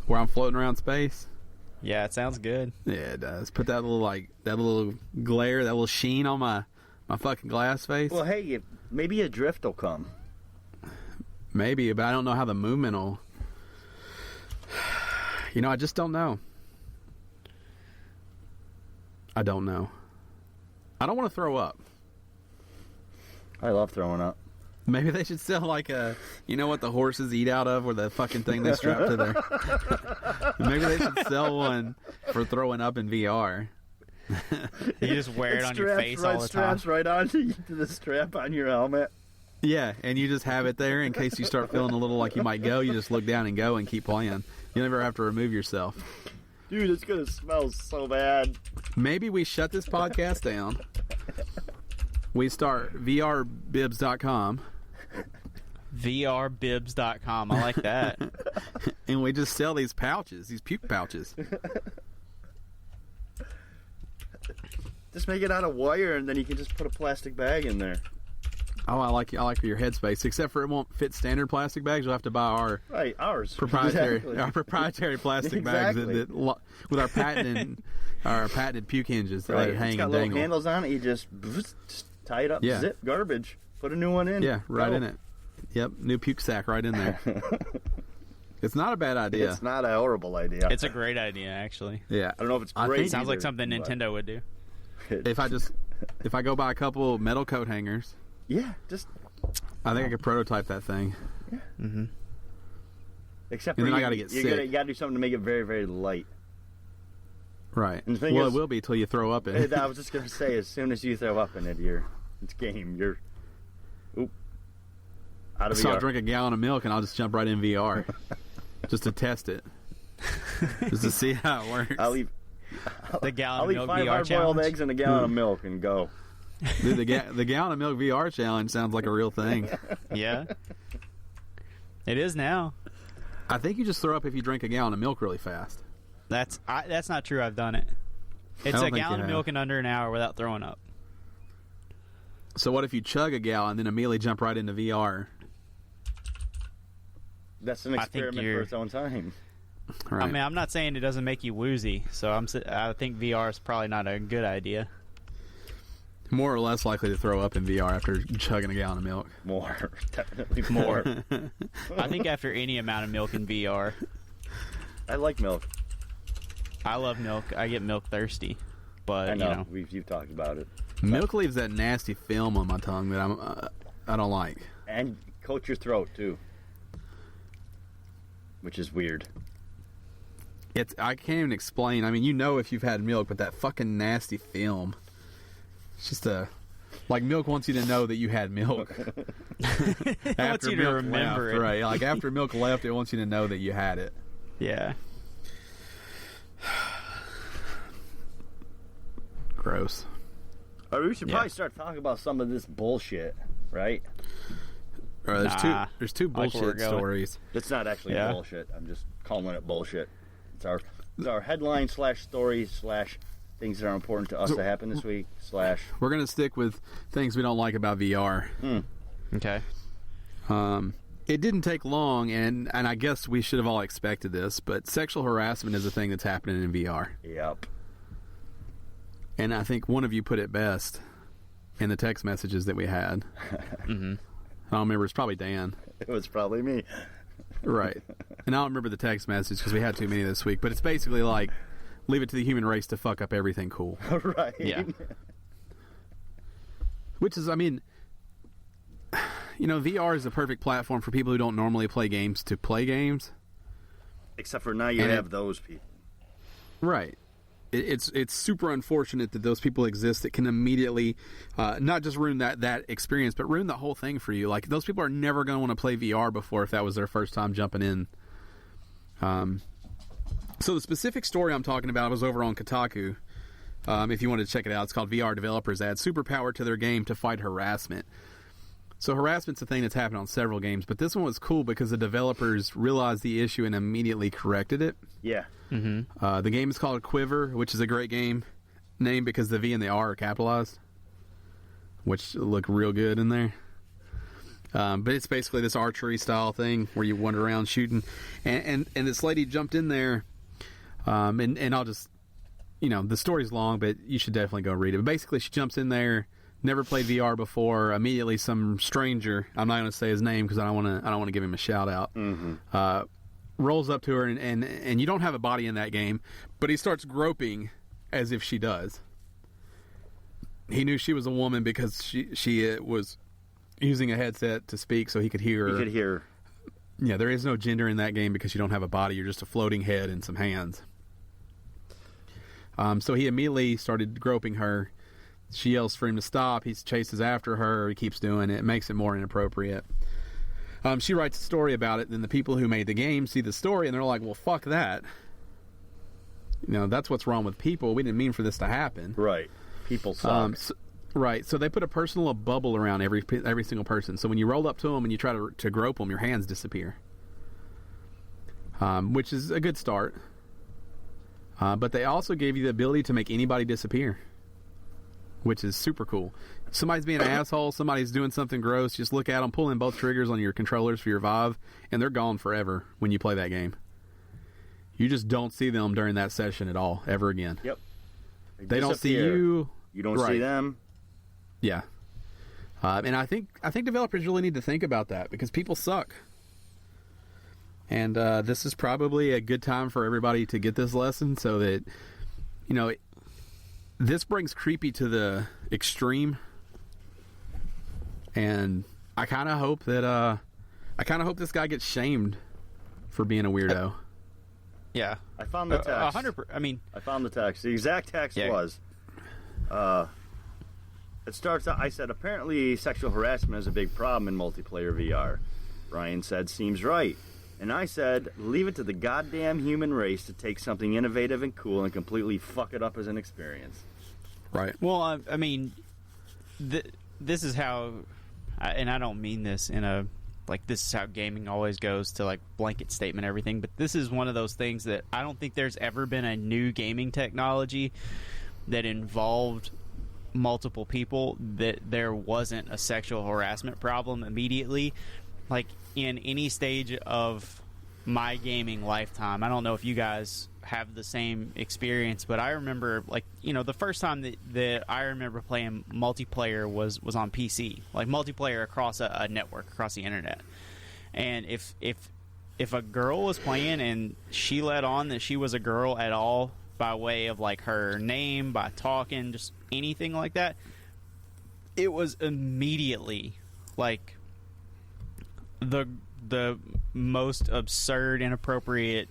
where I'm floating around space. Yeah, it sounds good. Yeah, it does. Put that little glare, that little sheen on my fucking glass face. Well, hey, maybe a drift will come. Maybe, but I don't know how the movement will. You know, I just don't know. I don't know. I don't want to throw up. I love throwing up. Maybe they should sell like you know what the horses eat out of, or the fucking thing they strap to their. Maybe they should sell one for throwing up in VR. You just wear it on your face all the time. Straps right onto the strap on your helmet. Yeah, and you just have it there in case you start feeling a little like you might go. You just look down and go and keep playing. You never have to remove yourself. Dude, it's going to smell so bad. Maybe we shut this podcast down. We start vrbibs.com. VRbibs.com. I like that. And we just sell these pouches, these puke pouches. Just make it out of wire, and then you can just put a plastic bag in there. Oh, I like your headspace. Except for it won't fit standard plastic bags. You'll have to buy ours proprietary exactly. our proprietary plastic bags with our patented puke hinges that let it hang it's got and little dangle. handles on it. You just tie it up, zip, garbage, put a new one in. Yeah, right in it. Yep, new puke sack right in there. It's not a bad idea. It's not a horrible idea. It's a great idea, actually. Yeah, I don't know if it's great. It sounds like something Nintendo would do. If I go buy a couple metal coat hangers. Yeah, just. I think I could prototype that thing. Yeah. Mm-hmm. Except and for then I got to get sick. You got to do something to make it very, very light. Right. And the thing well, is, it will be till you throw up in it. I was just gonna say, as soon as you throw up in it, it's game. You're out of VR. So I'll drink a gallon of milk and I'll just jump right in VR, just to test it, just to see how it works. I'll eat I'll eat 5 VR hard-boiled challenge. eggs and a gallon of milk and go. Dude, the gallon of milk VR challenge sounds like a real thing. Yeah. It is now. I think you just throw up if you drink a gallon of milk really fast. That's not true. I've done it. It's don't a think gallon you of have. milk in under an hour without throwing up. So what if you chug a gallon and then immediately jump right into VR? That's an experiment for its own time. Right. I mean, I'm not saying it doesn't make you woozy, so I think VR is probably not a good idea. More or less likely to throw up in VR after chugging a gallon of milk. More. Definitely more. I think after any amount of milk in VR. I like milk. I love milk. I get milk thirsty. But, I know. you know. You've talked about it. Milk leaves that nasty film on my tongue that I don't like. And coats your throat, too. Which is weird. I can't even explain. I mean, if you've had milk, but that fucking nasty film. It's just like milk wants you to know that you had milk. It wants you to remember it. Right. Like after milk left, it wants you to know that you had it. Yeah. Gross. We should probably start talking about some of this bullshit, right? All right, there's two I like where we're bullshit going. stories. It's not actually bullshit. I'm just calling it bullshit. It's our headline / story / things that are important to us to happen this week / We're gonna stick with things we don't like about VR. Okay. It didn't take long, and I guess we should have all expected this, but sexual harassment is a thing that's happening in VR. Yep. And I think one of you put it best in the text messages that we had. Mm-hmm. I don't remember. It's probably Dan. It was probably me. Right. And I don't remember the text message because we had too many this week, but it's basically like, leave it to the human race to fuck up everything cool. Right. Yeah. Which is, I mean, VR is the perfect platform for people who don't normally play games to play games. Except for now you have those people. Right. It's super unfortunate that those people exist that can immediately not just ruin that experience, but ruin the whole thing for you. Like, those people are never going to want to play VR before if that was their first time jumping in. So the specific story I'm talking about was over on Kotaku. If you want to check it out, it's called VR Developers Add Superpower to Their Game to Fight Harassment. So harassment's a thing that's happened on several games, but this one was cool because the developers realized the issue and immediately corrected it. Yeah. Mm-hmm. The game is called Quiver, which is a great game name because the V and the R are capitalized, which look real good in there. But it's basically this archery style thing where you wander around shooting, and this lady jumped in there, and I'll just, the story's long, but you should definitely go read it. But basically, she jumps in there, never played VR before. Immediately, some stranger, I'm not going to say his name because I don't want to give him a shout out. Mm-hmm. Rolls up to her, and you don't have a body in that game, but he starts groping as if she does. He knew she was a woman because she was using a headset to speak so he could hear her. You could hear. Yeah, there is no gender in that game because you don't have a body. You're just a floating head and some hands. So he immediately started groping her. She yells for him to stop. He chases after her. He keeps doing it. It makes it more inappropriate. She writes a story about it. Then the people who made the game see the story, and they're like, well, fuck that. That's what's wrong with people. We didn't mean for this to happen. Right. People suck. Right. So they put a personal bubble around every single person. So when you roll up to them and you try to grope them, your hands disappear. Which is a good start. But they also gave you the ability to make anybody disappear, which is super cool. Somebody's being an asshole, somebody's doing something gross, just look at them, pull in both triggers on your controllers for your Vive, and they're gone forever when you play that game. You just don't see them during that session at all, ever again. Yep. They don't see you. You don't see them. Yeah. And I think developers really need to think about that, because people suck. And this is probably a good time for everybody to get this lesson, so that, this brings creepy to the extreme. And I kind of hope that this guy gets shamed for being a weirdo. Yeah, I found the text. 100%. I found the text. The exact text was, it starts out. I said, apparently sexual harassment is a big problem in multiplayer VR. Ryan said, seems right. And I said, leave it to the goddamn human race to take something innovative and cool and completely fuck it up as an experience. Right. Well, this is how, and I don't mean this in a, this is how gaming always goes to, blanket statement everything, but this is one of those things that I don't think there's ever been a new gaming technology that involved multiple people that there wasn't a sexual harassment problem immediately. In any stage of my gaming lifetime, I don't know if you guys have the same experience, but I remember, the first time that I remember playing multiplayer was on PC, multiplayer across a network, across the internet. And if a girl was playing and she let on that she was a girl at all by way of her name, by talking, just anything like that, it was immediately the most absurd, inappropriate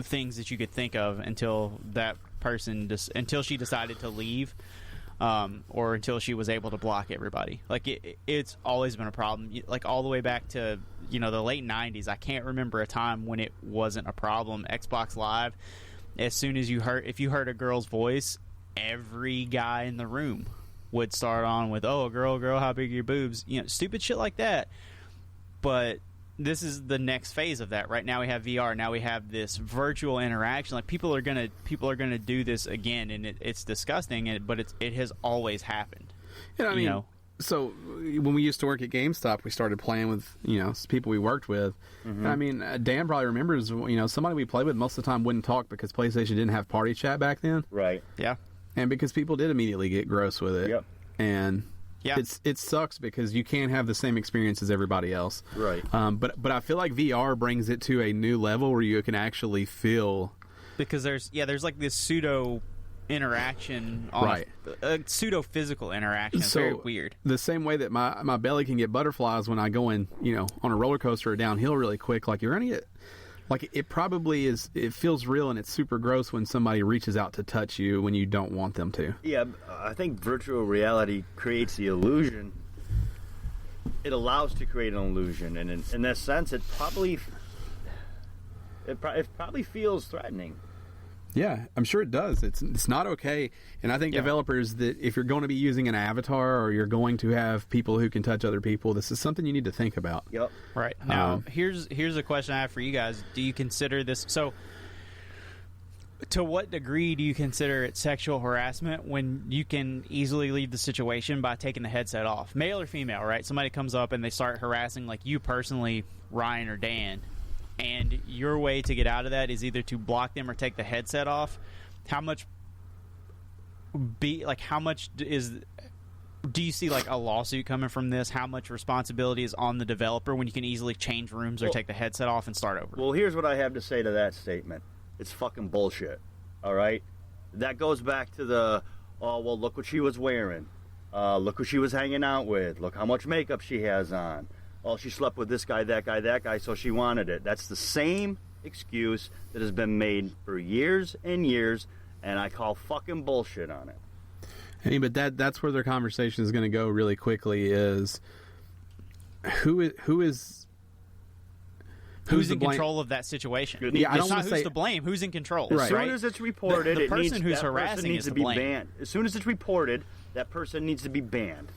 things that you could think of until that person until she decided to leave, or until she was able to block everybody. It's always been a problem, all the way back to the late 90s. I can't remember a time when it wasn't a problem. Xbox Live, as soon as if you heard a girl's voice, every guy in the room would start on with, oh, girl, how big are your boobs, stupid shit like that. But this is the next phase of that. Right now we have VR. Now we have this virtual interaction. People are gonna do this again, and it's disgusting. But it has always happened. Yeah, so when we used to work at GameStop, we started playing with people we worked with. Mm-hmm. Dan probably remembers. Somebody we played with most of the time wouldn't talk because PlayStation didn't have party chat back then. Right. Yeah. And because people did immediately get gross with it. Yep. And yeah, it sucks because you can't have the same experience as everybody else. Right. But I feel like VR brings it to a new level where you can actually feel, because there's this pseudo interaction, on right? A pseudo physical interaction. It's very weird. The same way that my belly can get butterflies when I go in, on a roller coaster or downhill really quick. You're gonna get. It probably is. It feels real, and it's super gross when somebody reaches out to touch you when you don't want them to. Yeah, I think virtual reality creates the illusion. It allows to create an illusion, and in that sense, it probably feels threatening. Yeah, I'm sure it does. It's not okay, and I think developers, that if you're going to be using an avatar or you're going to have people who can touch other people, this is something you need to think about. Yep. Right. Now, here's a question I have for you guys. Do you consider this, so to what degree do you consider it sexual harassment when you can easily leave the situation by taking the headset off? Male or female, right? Somebody comes up and they start harassing you personally, Ryan or Dan, and your way to get out of that is either to block them or take the headset off. How much do you see a lawsuit coming from this? How much responsibility is on the developer when you can easily change rooms or take the headset off and start over? Well, here's what I have to say to that statement. It's fucking bullshit. All right? That goes back to the, oh, well, look what she was wearing. Look who she was hanging out with. Look how much makeup she has on. Oh, she slept with this guy, that guy, so she wanted it. That's the same excuse that has been made for years and years, and I call fucking bullshit on it. I mean, but that's where their conversation is going to go really quickly is who's in control of that situation. Yeah, I don't it's want not to who's say to blame. Who's in control? As soon as it's reported, the person who's harassing needs is to to be blame. banned. As soon as it's reported, that person needs to be banned.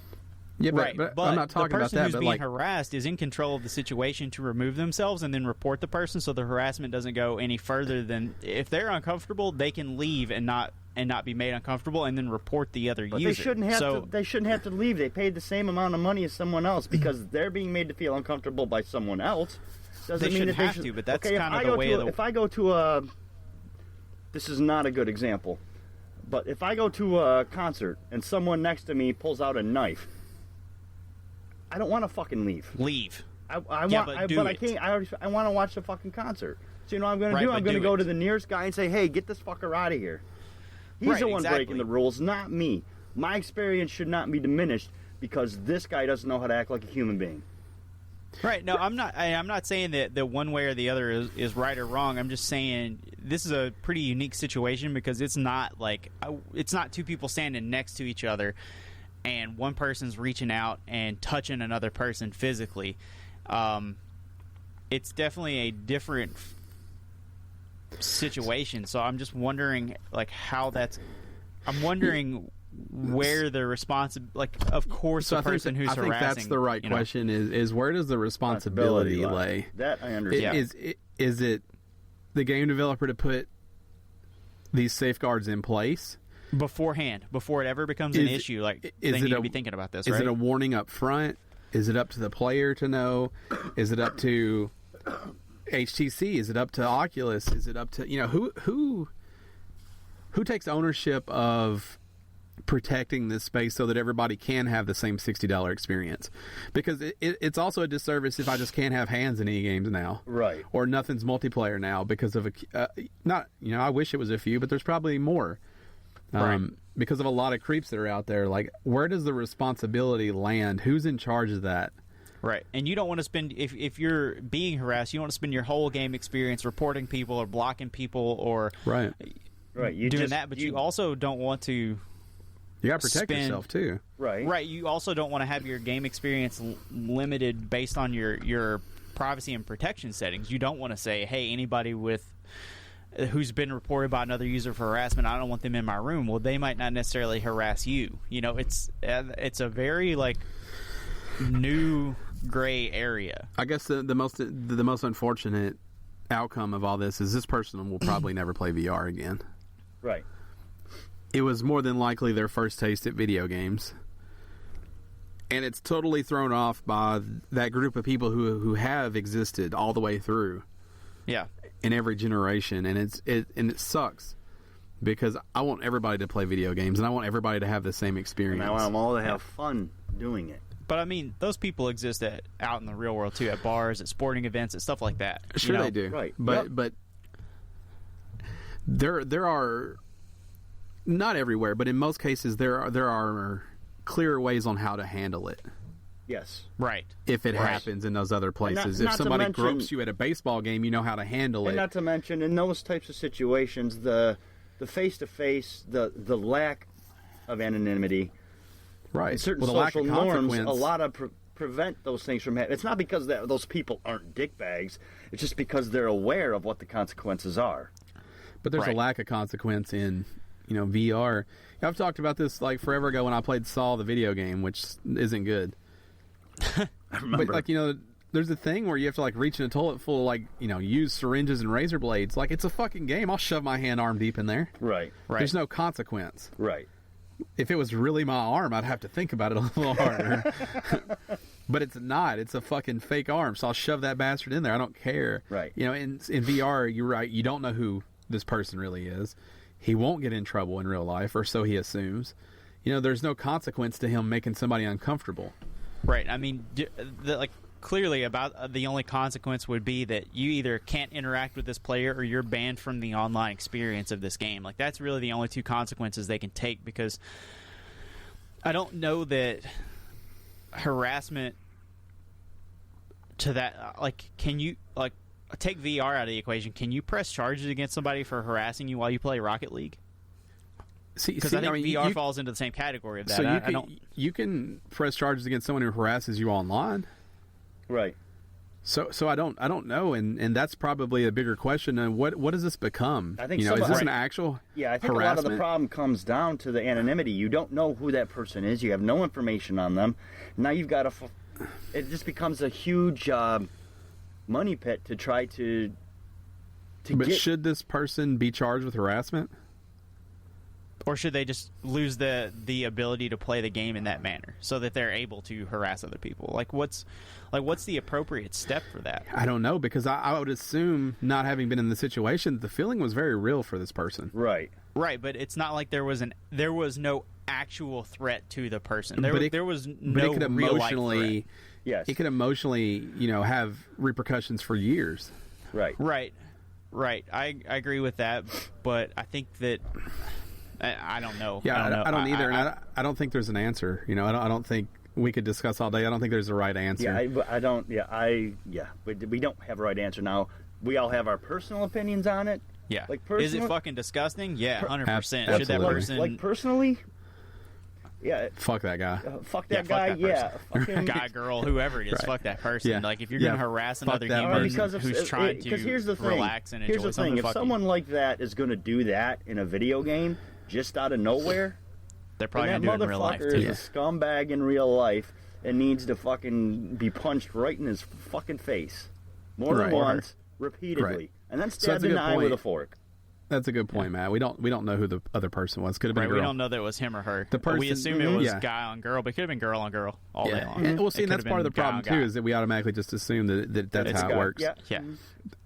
Yeah, but I'm not talking the about person that. who's But being like, harassed is in control of the situation to remove themselves and then report the person, so the harassment doesn't go any further than if they're uncomfortable, they can leave and not be made uncomfortable, and then report the other But user. they shouldn't have to leave. They paid the same amount of money as someone else because they're being made to feel uncomfortable by someone else. They shouldn't have to, but that's kind of the way of the... If I go to a... This is not a good example, but if I go to a concert and someone next to me pulls out a knife, I don't want to fucking leave. I want to watch the fucking concert. So you know what I'm going to do? I'm going to go to the nearest guy and say, hey, get this fucker out of here. He's the one breaking the rules, not me. My experience should not be diminished because this guy doesn't know how to act like a human being. Right. No, I'm not saying that one way or the other is right or wrong. I'm just saying this is a pretty unique situation because it's not two people standing next to each other and one person's reaching out and touching another person physically. It's definitely a different situation. So I'm just wondering how that's. I'm wondering where the of course, the person who's harassing. I think that's the right question. Is where does the responsibility lay? That I understand. Is it the game developer to put these safeguards in place beforehand, before it ever becomes an issue? They need to be thinking about this. Is right? it a warning up front? Is it up to the player to know? Is it up to HTC? Is it up to Oculus? Is it up to who takes ownership of protecting this space so that everybody can have the same $60 experience? Because it's also a disservice if I just can't have hands in any games now, right? Or nothing's multiplayer now because of I wish it was a few, but there's probably more. Right. Because of a lot of creeps that are out there. Like, where does the responsibility land? Who's in charge of that? Right. And you don't want to spend, if you're being harassed, you don't want to spend your whole game experience reporting people or blocking people or right. You also don't want to. You got to protect yourself too. Right. Right. You also don't want to have your game experience limited based on your privacy and protection settings. You don't want to say, hey, anybody who's been reported by another user for harassment, I don't want them in my room. Well, they might not necessarily harass you. It's a very new gray area. I guess the most unfortunate outcome of all this is this person will probably never play VR again. Right. It was more than likely their first taste at video games. And it's totally thrown off by that group of people who have existed all the way through. Yeah. In every generation, and it sucks because I want everybody to play video games and I want everybody to have the same experience. And I want them all to have fun doing it. But I mean, those people exist out in the real world too, at bars, at sporting events, at stuff like that. Sure, they do. Right. But there are, not everywhere, but in most cases there are clearer ways on how to handle it. Yes. Right. If it happens in those other places. If somebody gropes you at a baseball game, you know how to handle it. And not to mention, in those types of situations, the face-to-face, the lack of anonymity, right? Certain social norms, a lot of prevent those things from happening. It's not because those people aren't dickbags. It's just because they're aware of what the consequences are. But there's a lack of consequence in VR. I've talked about this forever ago when I played Saw the video game, which isn't good. I remember. But there's a thing where you have to reach in a toilet full of use syringes and razor blades. It's a fucking game. I'll shove my hand arm deep in there. Right. There's no consequence. Right. If it was really my arm, I'd have to think about it a little harder. But it's not. It's a fucking fake arm, so I'll shove that bastard in there. I don't care. Right. In VR, you're right. You don't know who this person really is. He won't get in trouble in real life, or so he assumes. There's no consequence to him making somebody uncomfortable. Right. I mean, clearly about the only consequence would be that you either can't interact with this player or you're banned from the online experience of this game. That's really the only two consequences they can take, because I don't know that harassment to that, can you, take VR out of the equation. Can you press charges against somebody for harassing you while you play Rocket League? Because I think VR falls into the same category of that. So you can press charges against someone who harasses you online. Right. So I don't know, and that's probably a bigger question. And what does this become? I think is this an actual I think harassment? A lot of the problem comes down to the anonymity. You don't know who that person is. You have no information on them. Now you've got it just becomes a huge money pit to try to But should this person be charged with harassment? Or should they just lose the ability to play the game in that manner so that they're able to harass other people? What's the appropriate step for that? I don't know, because I would assume, not having been in the situation, the feeling was very real for this person. Right, but it's not like there was no actual threat to the person. There was no but it could real life emotionally, threat. Yes. It could emotionally, have repercussions for years. Right. I agree with that, but I think that I don't know. Yeah, I don't either, and I don't think there's an answer. I don't think we could discuss all day. I don't think there's a right answer. But we don't have a right answer now. We all have our personal opinions on it. Yeah. Is it fucking disgusting? Yeah, 100%. Should that person personally? Yeah. Fuck that guy. Fuck that guy. Fucking guy, girl, whoever it is. Right. Fuck that person. Yeah. Like, if you're going to harass another gamer who's trying to relax and enjoy something, if someone like that is going to do that in a video game just out of nowhere, they're probably going to do it in real life, too. That motherfucker is a scumbag in real life and needs to fucking be punched right in his fucking face. More than once, repeatedly. Right. And then stabbed in the eye with a fork. That's a good point, Matt. We don't know who the other person was. Could have been a girl. We don't know that it was him or her. We assume it was guy on girl, but it could have been girl on girl all day long. And that's part of the problem too, is that we automatically just assume that's how it works. Yeah.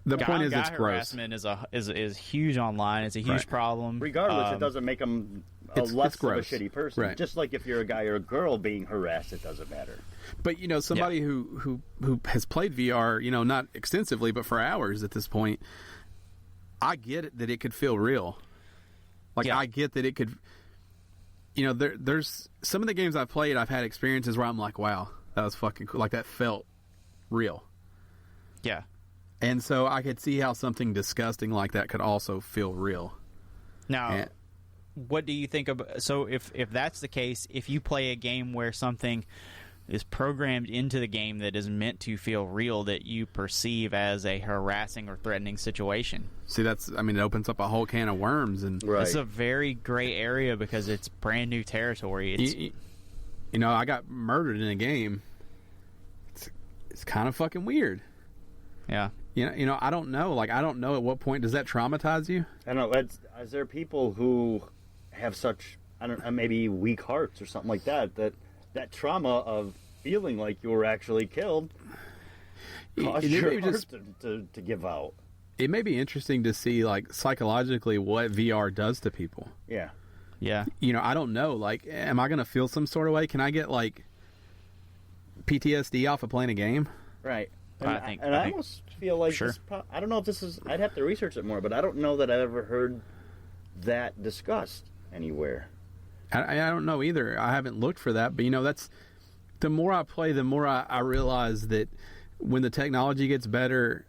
The point is, it's gross. Harassment is huge online. It's a huge problem. Regardless, it doesn't make them less of a shitty person. Right. Just like if you're a guy or a girl being harassed, it doesn't matter. But somebody who has played VR, not extensively, but for hours at this point, I get it that it could feel real. I get that it could. There's some of the games I've played, I've had experiences where I'm like, wow, that was fucking cool. Like, that felt real. Yeah. And so I could see how something disgusting like that could also feel real. Now, what do you think of? So if that's the case, if you play a game where something is programmed into the game that is meant to feel real, that you perceive as a harassing or threatening situation. See, it opens up a whole can of worms, and it's a very gray area because it's brand new territory. I got murdered in a game. It's kind of fucking weird. Yeah. I don't know. I don't know at what point does that traumatize you? I don't know. Is there people who have such, maybe weak hearts or something like that that trauma of feeling like you were actually killed caused your heart to give out? It may be interesting to see, psychologically what VR does to people. Yeah. Yeah. I don't know. Am I going to feel some sort of way? Can I get, PTSD off of playing a game? Right. I almost feel like sure. I don't know if this is. I'd have to research it more, but I don't know that I've ever heard that discussed anywhere. I don't know either. I haven't looked for that, but that's the more I play, the more I realize that when the technology gets better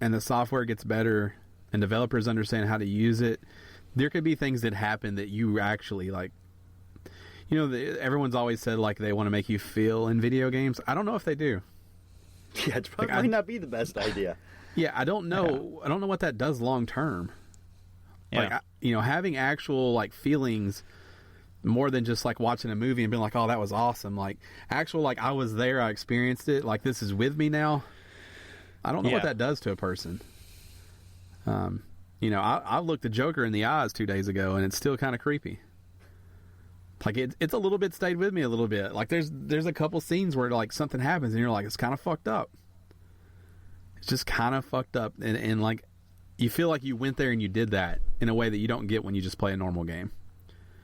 and the software gets better and developers understand how to use it, there could be things that happen that you actually everyone's always said they want to make you feel in video games. I don't know if they do. Yeah, it probably might not be the best idea. Yeah, I don't know. I don't know what that does long term. Yeah. Having actual feelings more than just watching a movie and being like, oh, that was awesome. Actual I was there, I experienced it. This is with me now. I don't know what that does to a person. I looked the Joker in the eyes 2 days ago, and it's still kind of creepy. It's a little bit stayed with me a little bit. There's a couple scenes where something happens and you're like, it's kind of fucked up. It's just kind of fucked up, and you feel like you went there and you did that in a way that you don't get when you just play a normal game.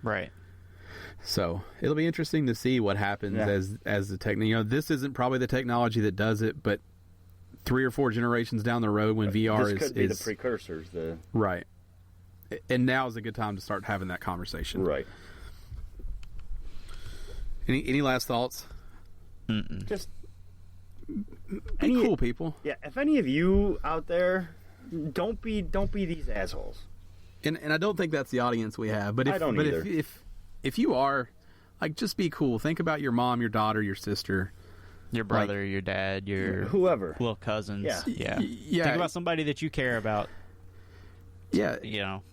Right. So it'll be interesting to see what happens as the technology. This isn't probably the technology that does it, but 3 or 4 generations down the road when VR this could be the precursors. Right. And now is a good time to start having that conversation. Right. Any last thoughts? Mm-mm. Just be cool, people. Yeah, if any of you out there, don't be these assholes. And I don't think that's the audience we have. But if you are, like, just be cool. Think about your mom, your daughter, your sister, your brother, your dad, your whoever, little cousins. Yeah. Think about somebody that you care about. Yeah,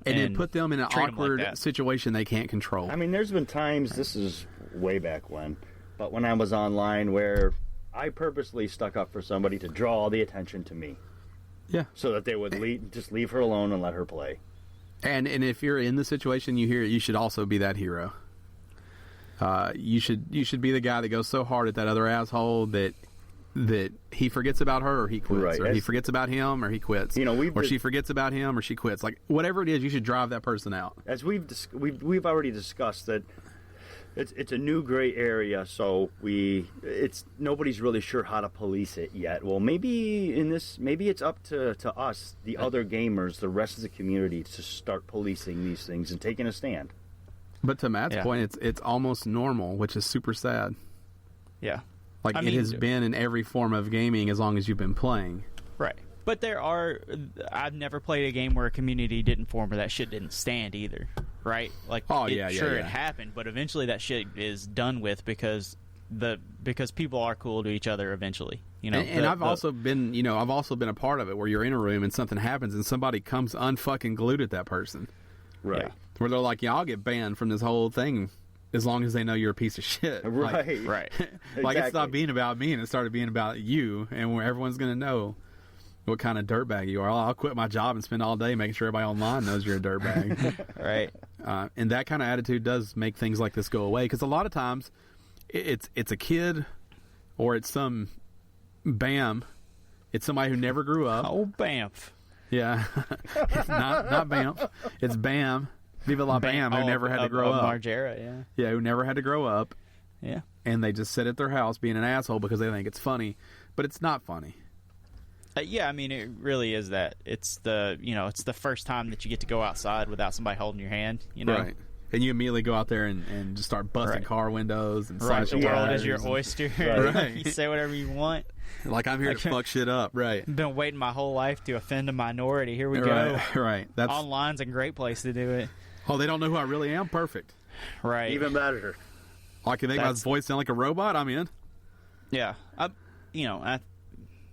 and then put them in an awkward situation they can't control. I mean, there's been times, this is way back when, but when I was online, where I purposely stuck up for somebody to draw all the attention to me. Yeah. So that they would just leave her alone and let her play. And if you're in the situation you hear it, you should also be that hero. You should be the guy that goes so hard at that other asshole that he forgets about her or he quits, right. Or he forgets about him or he quits, or she forgets about him or she quits. Like, whatever it is, you should drive that person out. As we've already discussed that it's a new gray area, so nobody's really sure how to police it yet. Well, maybe it's up to us, the other gamers, the rest of the community, to start policing these things and taking a stand. But to Matt's point, it's almost normal, which is super sad. Yeah. Like, it has been in every form of gaming as long as you've been playing. Right. But I've never played a game where a community didn't form or that shit didn't stand either. Right? Like, it happened, but eventually that shit is done with because people are cool to each other eventually. I've also been a part of it where you're in a room and something happens and somebody comes unfucking glued at that person. Right. Yeah. Where they're like, I'll get banned from this whole thing as long as they know you're a piece of shit. Right. Right. Like, it stopped being about me and it started being about you, and where everyone's going to know what kind of dirtbag you are. I'll quit my job and spend all day making sure everybody online knows you're a dirtbag. Right. And that kind of attitude does make things like this go away, because a lot of times it's a kid or it's some BAM. It's somebody who never grew up. Oh, BAMF. Yeah. not BAMF. It's BAM. Viva la BAM, who never had to grow up. Margera, yeah. Yeah, who never had to grow up. Yeah. And they just sit at their house being an asshole because they think it's funny. But it's not funny. Yeah, I mean, it really is that. It's the first time that you get to go outside without somebody holding your hand, Right. And you immediately go out there and just start busting car windows and slashing the world tires. is your oyster. Right. You say whatever you want. Like, I'm here to fuck shit up. Right. Been waiting my whole life to offend a minority. Here we go. Right. Online's a great place to do it. Oh, they don't know who I really am? Perfect. Right. Even better. I can make my voice sound like a robot? I'm in. Yeah. I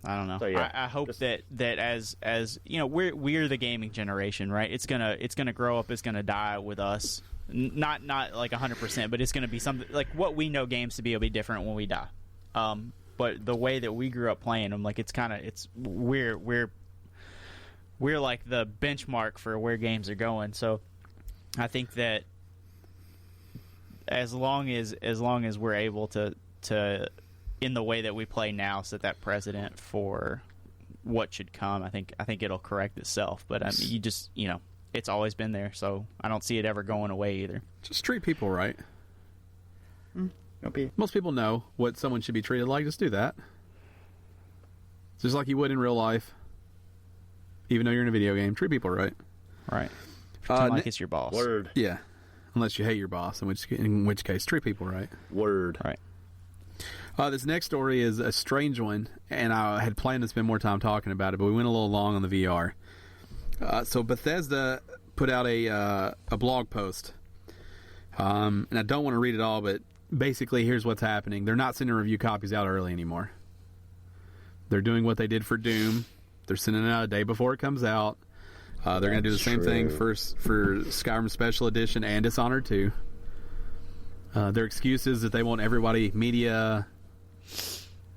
don't know. So, yeah, I hope that as we're the gaming generation, right? It's gonna grow up. It's gonna die with us. Not like 100%, but it's gonna be something like what we know games to be will be different when we die. But the way that we grew up playing them, like we're like the benchmark for where games are going. So I think that as long as we're able to in the way that we play now set that precedent for what should come, I think it'll correct itself. But I mean, it's always been there, so I don't see it ever going away either. Just treat people right. Okay. Most people know what someone should be treated like. Just do that. Just like you would in real life. Even though you're in a video game, treat people right. Right. Pretend like it's your boss. Word. Yeah. Unless you hate your boss, in which case, treat people right. Word. Right. This next story is a strange one, and I had planned to spend more time talking about it, but we went a little long on the VR. So Bethesda put out a blog post, and I don't want to read it all, but basically here's what's happening. They're not sending review copies out early anymore. They're doing what they did for Doom. They're sending it out a day before it comes out. They're going to do the same thing for Skyrim Special Edition and Dishonored 2. Their excuse is that they want everybody, media,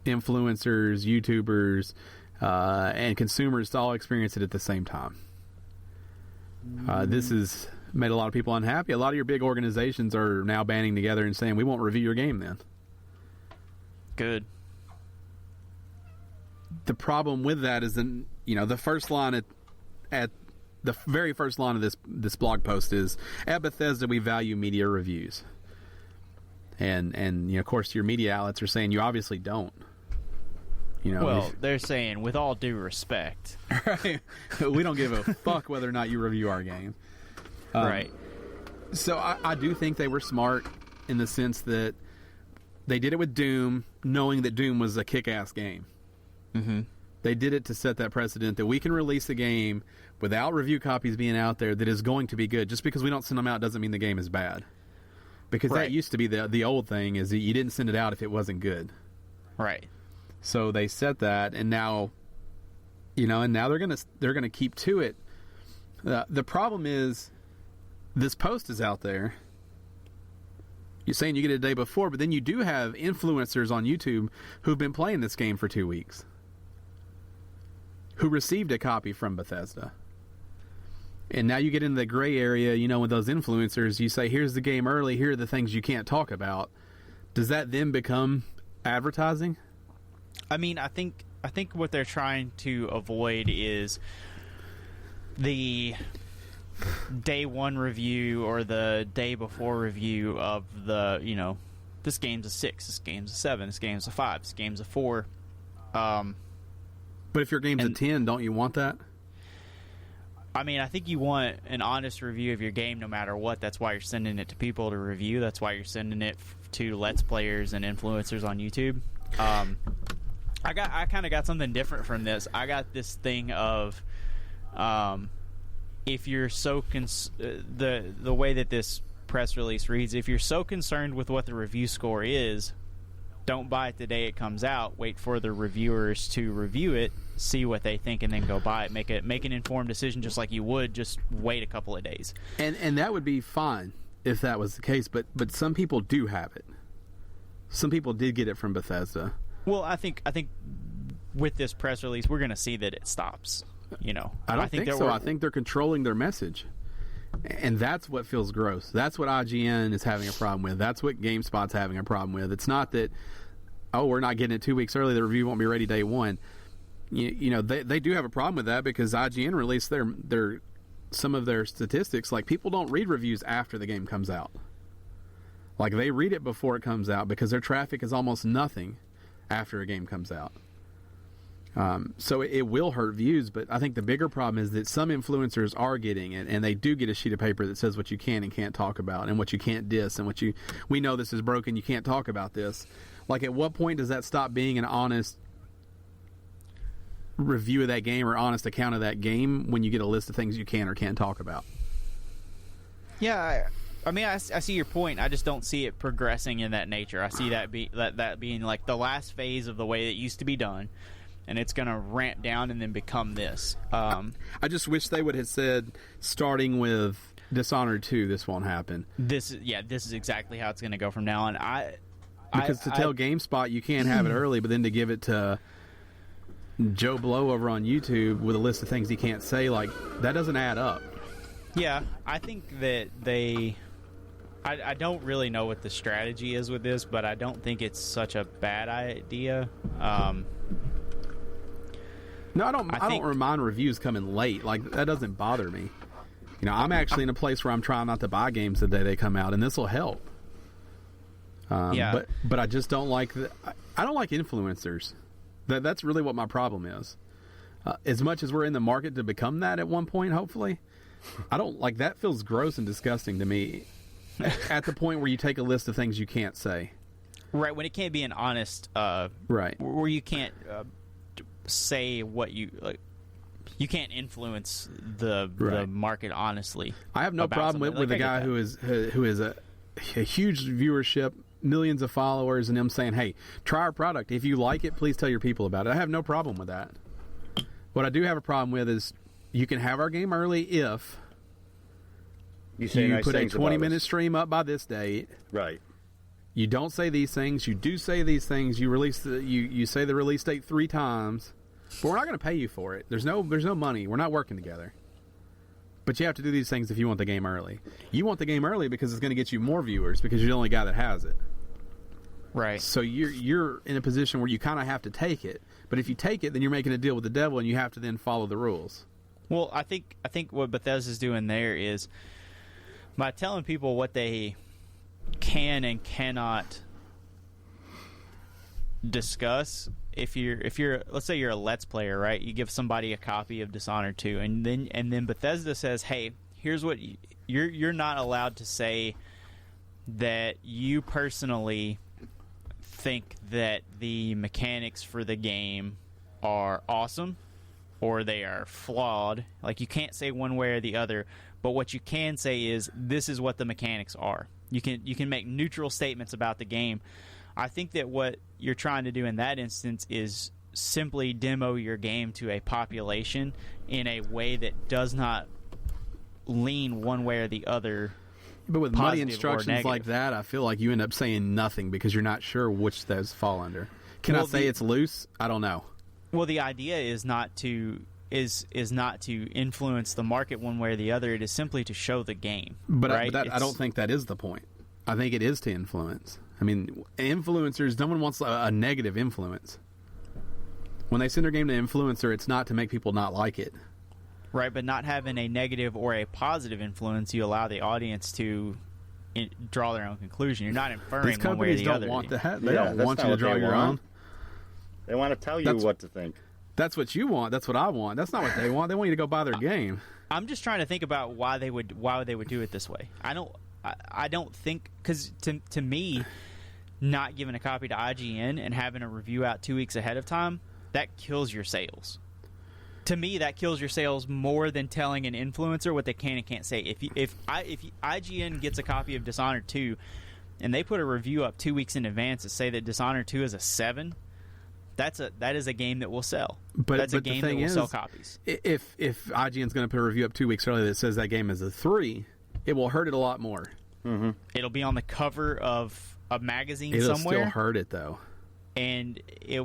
influencers, YouTubers, and consumers to all experience it at the same time. This has made a lot of people unhappy. A lot of your big organizations are now banding together and saying, we won't review your game then. Good. The problem with that is that, the first line at the very first line of this blog post is, at Bethesda, we value media reviews. And of course, your media outlets are saying you obviously don't. Well, they're saying, with all due respect. Right. We don't give a fuck whether or not you review our game. Right. So I do think they were smart in the sense that they did it with Doom, knowing that Doom was a kick-ass game. Mm-hmm. They did it to set that precedent that we can release a game without review copies being out there that is going to be good. Just because we don't send them out doesn't mean the game is bad. Because that used to be the old thing, is that you didn't send it out if it wasn't good. Right. So they set that, and now, they're gonna keep to it. The problem is, this post is out there. You're saying you get it a day before, but then you do have influencers on YouTube who've been playing this game for 2 weeks, who received a copy from Bethesda. And now you get into the gray area, with those influencers. You say, here's the game early, here are the things you can't talk about. Does that then become advertising? I mean, I think what they're trying to avoid is the day one review or the day before review of this game's a 6, this game's a 7, this game's a 5, this game's a 4. But if your game's a 10, don't you want that? I mean, I think you want an honest review of your game no matter what. That's why you're sending it to people to review. That's why you're sending it to Let's Players and influencers on YouTube. I kind of got something different from this. I got this thing of if you're so the way that this press release reads, if you're so concerned with what the review score is, don't buy it the day it comes out. Wait for the reviewers to review it, see what they think, and then go buy it. Make an informed decision, just like you would just wait a couple of days. And that would be fine if that was the case. But some people do have it. Some people did get it from Bethesda. Well, I think with this press release, we're going to see that it stops. I don't think so. I think they're controlling their message. And that's what feels gross. That's what IGN is having a problem with. That's what GameSpot's having a problem with. It's not that, we're not getting it 2 weeks early, the review won't be ready day one. They do have a problem with that because IGN released their some of their statistics. Like, people don't read reviews after the game comes out. Like, they read it before it comes out because their traffic is almost nothing after a game comes out. So it will hurt views, but I think the bigger problem is that some influencers are getting it, and they do get a sheet of paper that says what you can and can't talk about, and what you can't diss, and we know this is broken, you can't talk about this. Like, at what point does that stop being an honest review of that game or honest account of that game when you get a list of things you can or can't talk about? Yeah, I mean, I see your point. I just don't see it progressing in that nature. I see that being like the last phase of the way it used to be done. And it's going to ramp down and then become this. I just wish they would have said, starting with Dishonored 2, this won't happen. This is exactly how it's going to go from now on. Because to tell GameSpot you can't have it early, but then to give it to Joe Blow over on YouTube with a list of things he can't say, like, that doesn't add up. Yeah, I think that I don't really know what the strategy is with this, but I don't think it's such a bad idea. No, I don't mind reviews coming late. Like, that doesn't bother me. I'm actually in a place where I'm trying not to buy games the day they come out, and this will help. But I just don't like I don't like influencers. That's really what my problem is. As much as we're in the market to become that at one point, hopefully, I don't like that. Feels gross and disgusting to me. At the point where you take a list of things you can't say, right? When it can't be an honest, right? Where you can't. Say what you like. You can't influence the market honestly. I have no problem with a guy who is a huge viewership, millions of followers, and them saying, "Hey, try our product. If you like it, please tell your people about it." I have no problem with that. What I do have a problem with is you can have our game early if you put a 20-minute stream up by this date. Right. You don't say these things. You do say these things. You say the release date 3 times, but we're not going to pay you for it. There's no money. We're not working together. But you have to do these things if you want the game early. You want the game early because it's going to get you more viewers because you're the only guy that has it. Right. So you're in a position where you kind of have to take it. But if you take it, then you're making a deal with the devil, and you have to then follow the rules. Well, I think what Bethesda's doing there is by telling people what they can and cannot discuss. If you're let's say you're a Let's Player, right? You give somebody a copy of Dishonored 2, and then Bethesda says, "Hey, here's what you're not allowed to say that you personally think that the mechanics for the game are awesome or they are flawed. Like, you can't say one way or the other, but what you can say is this is what the mechanics are. You can make neutral statements about the game. I think that what you're trying to do in that instance is simply demo your game to a population in a way that does not lean one way or the other. But with muddy instructions like that, I feel like you end up saying nothing because you're not sure which those fall under. Can I say it's loose? I don't know. Well, the idea is not to influence the market one way or the other. It is simply to show the game. But, right? I don't think that is the point. I think it is to influence. I mean, influencers, no one wants a negative influence. When they send their game to influencer, it's not to make people not like it. Right, but not having a negative or a positive influence, you allow the audience to draw their own conclusion. You're not inferring one way or the other. They don't want you to draw your own. They want to tell you what to think. That's what you want. That's what I want. That's not what they want. They want you to go buy their game. I'm just trying to think about why they would do it this way. I don't think, because to me, not giving a copy to IGN and having a review out 2 weeks ahead of time, that kills your sales. To me, that kills your sales more than telling an influencer what they can and can't say. If IGN gets a copy of Dishonored 2 and they put a review up 2 weeks in advance to say that Dishonored 2 is a 7, that is a game that will sell. That's a game that will sell copies. If IGN's going to put a review up 2 weeks early that says that game is a 3, it will hurt it a lot more. Mm-hmm. It'll be on the cover of a magazine somewhere. It'll still hurt it, though. And it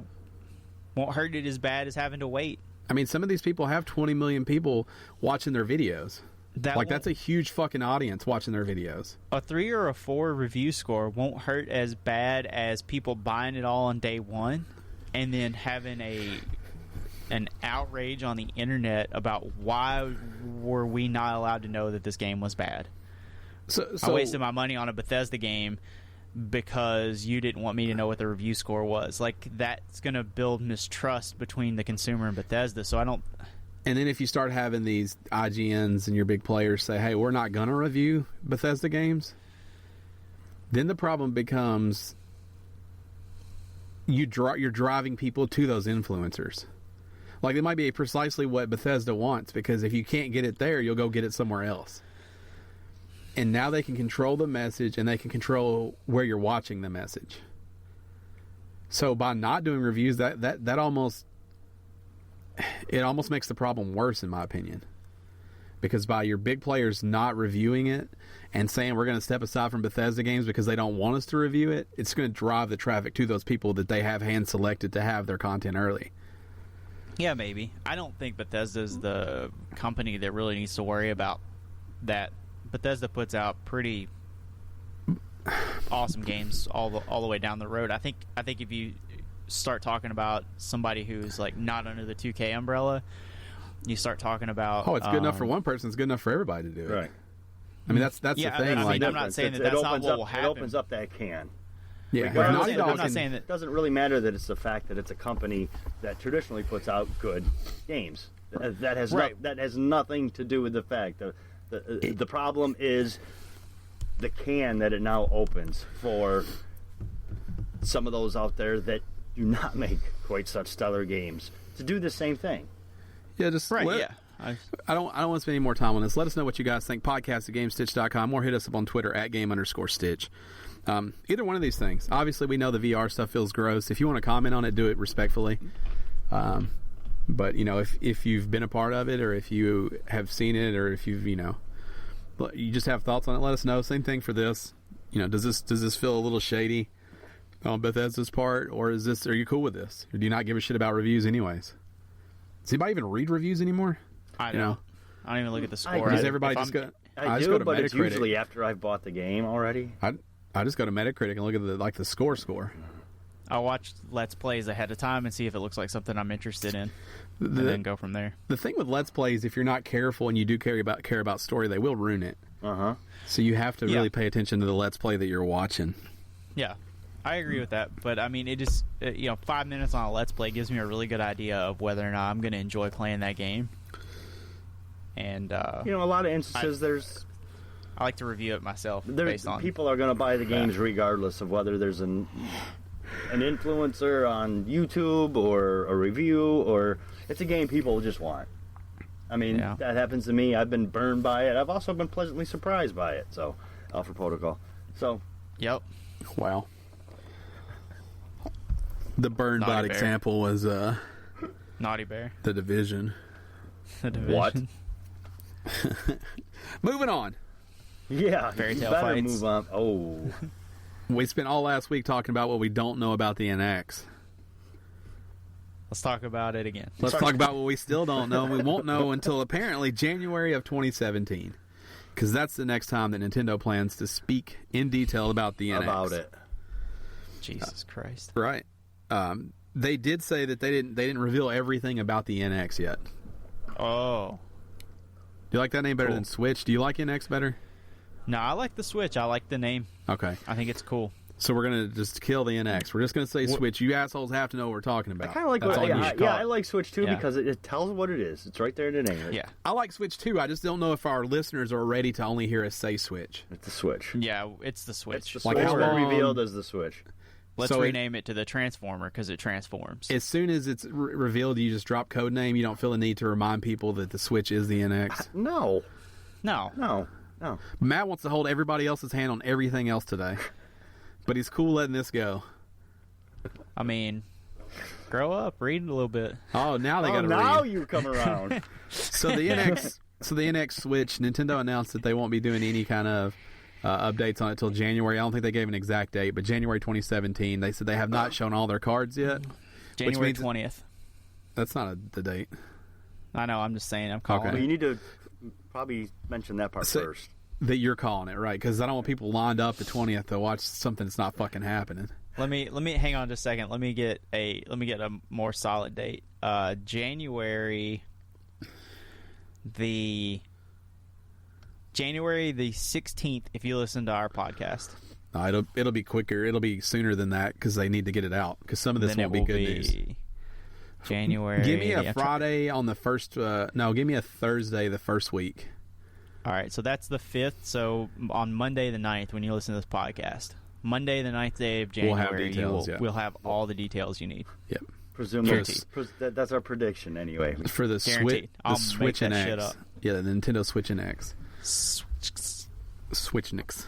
won't hurt it as bad as having to wait. I mean, some of these people have 20 million people watching their videos. That's a huge fucking audience watching their videos. A 3 or a 4 review score won't hurt as bad as people buying it all on day one and then having an outrage on the internet about why were we not allowed to know that this game was bad. So I wasted my money on a Bethesda game because you didn't want me to know what the review score was. Like, that's going to build mistrust between the consumer and Bethesda, so I don't... And then if you start having these IGNs and your big players say, hey, we're not going to review Bethesda games, then the problem becomes you're driving people to those influencers. Like, it might be precisely what Bethesda wants, because if you can't get it there, you'll go get it somewhere else. And now they can control the message, and they can control where you're watching the message. So by not doing reviews, that almost makes the problem worse, in my opinion. Because by your big players not reviewing it and saying we're going to step aside from Bethesda games because they don't want us to review it, it's going to drive the traffic to those people that they have hand selected to have their content early. Yeah, maybe. I don't think Bethesda's the company that really needs to worry about that. Bethesda puts out pretty awesome games all the way down the road. I think if you start talking about somebody who's like not under the 2K umbrella, you start talking about it's good enough for one person, it's good enough for everybody to do it. Right. I mean, that's the thing. I mean, I'm not saying that's not what will happen. It opens up that can. Yeah, I'm not saying that it doesn't really matter that it's the fact that it's a company that traditionally puts out good games. That has nothing to do with the fact. The problem is the can that it now opens for some of those out there that do not make quite such stellar games to do the same thing. Yeah, just I don't want to spend any more time on this. Let us know what you guys think. Podcast at Gamestitch.com, or hit us up on Twitter at Game_Stitch. Either one of these things. Obviously, we know the VR stuff feels gross. If you want to comment on it, do it respectfully. But if you've been a part of it, or if you have seen it, or if you've you just have thoughts on it, let us know. Same thing for this. Does this feel a little shady on Bethesda's part, or are you cool with this, or do you not give a shit about reviews anyways? Does anybody even read reviews anymore? I don't. I don't even look at the score. Does everybody just go? I just do, go to but Metacritic. It's usually after I've bought the game already. I just go to Metacritic and look at the score. I watch Let's Plays ahead of time and see if it looks like something I'm interested in, and then go from there. The thing with Let's Plays, if you're not careful and you do care about story, they will ruin it. So you have to really pay attention to the Let's Play that you're watching. Yeah, I agree with that. But I mean, it just 5 minutes on a Let's Play gives me a really good idea of whether or not I'm going to enjoy playing that game. And a lot of instances I like to review it myself. Based on people are going to buy the games regardless of whether there's an influencer on YouTube or a review, or it's a game people just want. I mean, that happens to me. I've been burned by it. I've also been pleasantly surprised by it. So, Alpha Protocol. So, yep. Wow. The burn bot example was Naughty Bear. The Division. The Division. What? Moving on. Yeah, Fairy you Tail better fights. move on. Oh. We spent all last week talking about what we don't know about the NX. Let's talk about it again. Let's talk about what we still don't know, and we won't know until apparently January of 2017. Because that's the next time that Nintendo plans to speak in detail about the NX. About it. Jesus Christ. Right. They did say that they didn't reveal everything about the NX yet. Oh. Do you like that name better than Switch? Do you like NX better? No, I like the Switch. I like the name. Okay. I think it's cool. So we're going to just kill the NX. We're just going to say Switch. You assholes have to know what we're talking about. I kind of like That's all you should call I it. like Switch too because it tells what it is. It's right there in the name. Yeah. I like Switch too. I just don't know if our listeners are ready to only hear us say Switch. It's the Switch. Yeah, it's the Switch. It's the Like Switch how been long- revealed as the Switch. Let's So rename it to the Transformer because it transforms. As soon as it's revealed, you just drop code name. You don't feel the need to remind people that the Switch is the NX. No. No. Matt wants to hold everybody else's hand on everything else today. But he's cool letting this go. I mean, grow up, read a little bit. Oh, now they got to now read. you come around. So the NX Switch, Nintendo announced that they won't be doing any kind of updates on it till January. I don't think they gave an exact date, but January 2017. They said they have not shown all their cards yet. January 20th. That's not the date. I know, I'm just saying. I'm calling Okay. Well, it. you need to probably mention that part So- first. That you're calling it, right? Because I don't want people lined up the 20th to watch something that's not fucking happening. Let me hang on just a second. Let me get a more solid date. January the 16th. If you listen to our podcast, It'll be quicker. It'll be sooner than that because they need to get it out. Because some of this then won't it be will good news. January. Give me a Friday on the first. No, give me a Thursday the first week. All right, so that's the 5th. So on Monday the 9th, when you listen to this podcast, Monday the 9th day of We'll have January, details, we'll have all the details you need. Yep. Presumably, that's our prediction anyway. For the Guaranteed. I'll Switch, make Switch and that shit X. up. Yeah, the Nintendo Switch and X. Switch Nicks.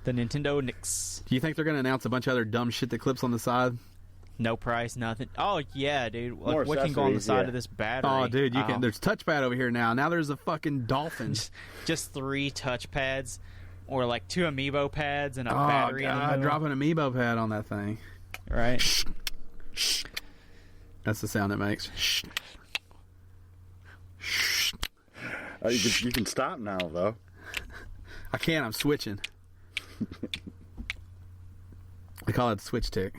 The Nintendo Nix. Do you think they're going to announce a bunch of other dumb shit that clips on the side? No price, nothing. Oh yeah, dude. More What can go on the accessories, side yeah. of this battery? Oh, dude, you can. There's touchpad over here now. Now there's a fucking dolphin. Just 3 touchpads, or like 2 amiibo pads and a Oh, battery. in the God, middle. drop an amiibo pad on that thing. Right. That's the sound it makes. You can stop now, though. I can't. I'm switching. I call it switch tick.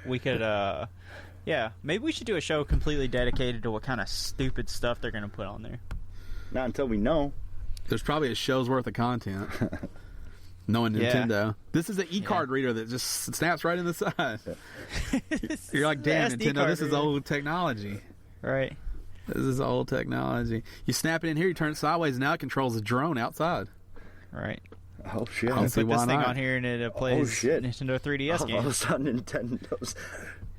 We could, yeah, maybe we should do a show completely dedicated to what kind of stupid stuff they're going to put on there. Not until we know. There's probably a show's worth of content. Knowing Nintendo. This is an e-card reader that just snaps right in the side. You're like, damn, SD Nintendo, card this is reader. old technology. Right. This is old technology. You snap it in here, you turn it sideways, and now it controls a drone outside. Right. Oh, shit. I'll see Put why this thing not. on here and it plays shit. Nintendo 3DS All of a games. sudden, Nintendo's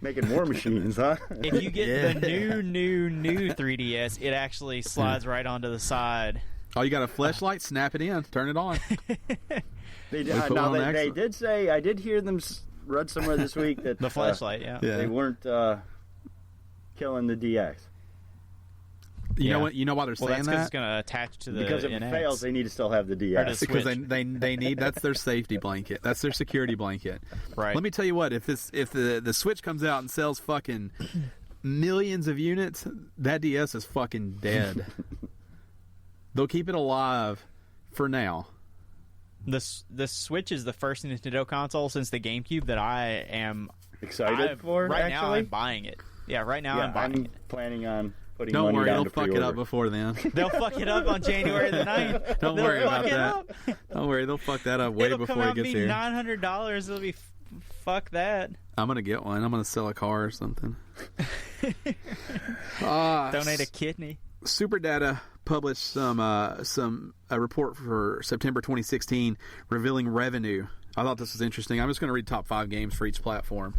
making war machines, huh? If you get the new 3DS, it actually slides right onto the side. Oh, you got a flashlight? Snap it in. Turn it on. They We did, put now, one on they X. did say, I did hear them read somewhere this week that The flashlight, yeah. Yeah. they weren't killing the DX. You know Yeah. what? You know why they're Well, saying that's because that? it's going to attach to the Because if NX. it fails, they need to still have the Or DX. does- Because Switch. they need that's their safety blanket. That's their security blanket. Right. Let me tell you what, if the Switch comes out and sells fucking millions of units, that DS is fucking dead. They'll keep it alive for now. The Switch is the first Nintendo console since the GameCube that I am Excited for, right now. actually? I'm buying it. Yeah, right now Yeah, I'm buying it. planning on putting Don't money worry, down they'll to fuck it pre-order. up before then. They'll fuck it up on January the 9th. Don't They'll worry fuck about it that. up. Don't worry, they'll fuck that up way It'll before come it out and gets be here. $900. It'll be fuck that. I'm gonna get one. I'm gonna sell a car or something. Donate a kidney. Super Data published a report for September 2016 revealing revenue. I thought this was interesting. I'm just going to read top 5 games for each platform.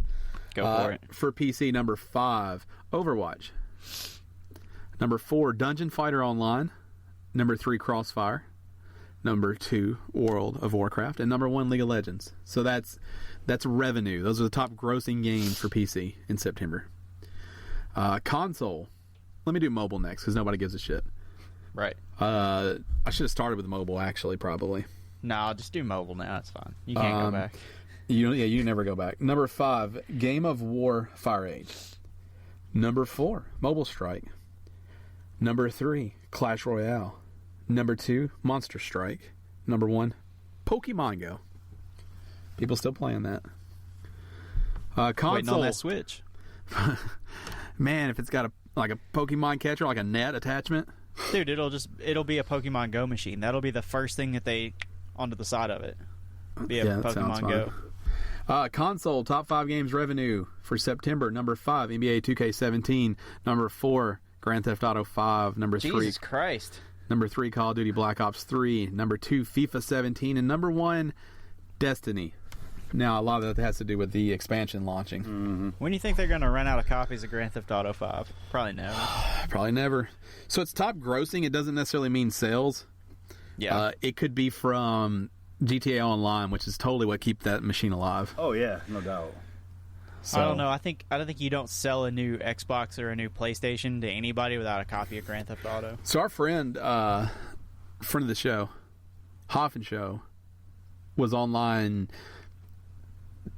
Go for it. For PC, number 5, Overwatch. Number 4, Dungeon Fighter Online. Number 3, Crossfire. Number 2, World of Warcraft. And number 1, League of Legends. So that's revenue. Those are the top grossing games for PC in September. Console. Let me do mobile next because nobody gives a shit. Right. I should have started with mobile, actually, probably. No, I'll just do mobile now. It's fine. You can't go back. You never go back. Number 5, Game of War Fire Age. Number 4, Mobile Strike. Number 3, Clash Royale. Number 2, Monster Strike. Number 1, Pokemon Go. People still playing that. Console. Waiting on that Switch. Man, if it's got a Pokemon catcher, like a net attachment. Dude, it'll be a Pokemon Go machine. That'll be the first thing that they onto the side of it. Be a Pokemon Go. Console, top 5 games revenue for September. Number 5, NBA 2K17. Number 4, Grand Theft Auto 5. Number 3, Jesus Christ. Number 3, Call of Duty Black Ops 3. Number 2, FIFA 17. And number 1, Destiny. Now, a lot of that has to do with the expansion launching. Mm-hmm. When do you think they're going to run out of copies of Grand Theft Auto 5? Probably never. Probably never. So it's top grossing. It doesn't necessarily mean sales. Yeah. It could be from GTA Online, which is totally what keeps that machine alive. Oh yeah, no doubt. So, I don't know. I don't think you don't sell a new Xbox or a new PlayStation to anybody without a copy of Grand Theft Auto. So our friend of the show, Hoffen Show, was online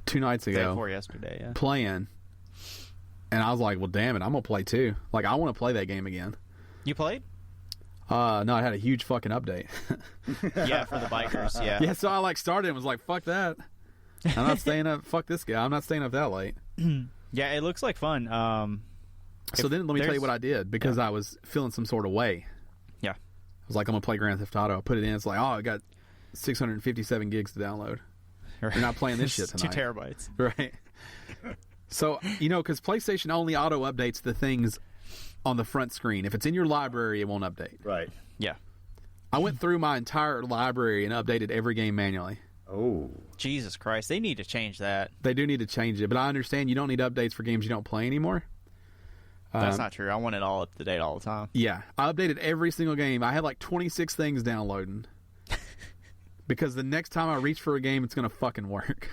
2 nights ago. Day before yesterday, yeah. Playing. And I was like, well, damn it, I'm going to play too. Like, I want to play that game again. You played? No, I had a huge fucking update. Yeah, for the bikers, yeah. Yeah, so I started and was like, fuck that. I'm not staying up. Fuck this guy. I'm not staying up that late. Yeah, it looks like fun. So then let me tell you what I did because I was feeling some sort of way. Yeah. I was like, I'm going to play Grand Theft Auto. I put it in. It's like, I got 657 gigs to download. You're not playing this shit tonight. 2 terabytes. Right. So, because PlayStation only auto updates the things on the front screen. If it's in your library, it won't update. Right. Yeah. I went through my entire library and updated every game manually. Oh. Jesus Christ. They need to change that. They do need to change it, but I understand you don't need updates for games you don't play anymore. That's not true. I want it all up to date all the time. Yeah. I updated every single game. I had like 26 things downloading. Because the next time I reach for a game, it's going to fucking work.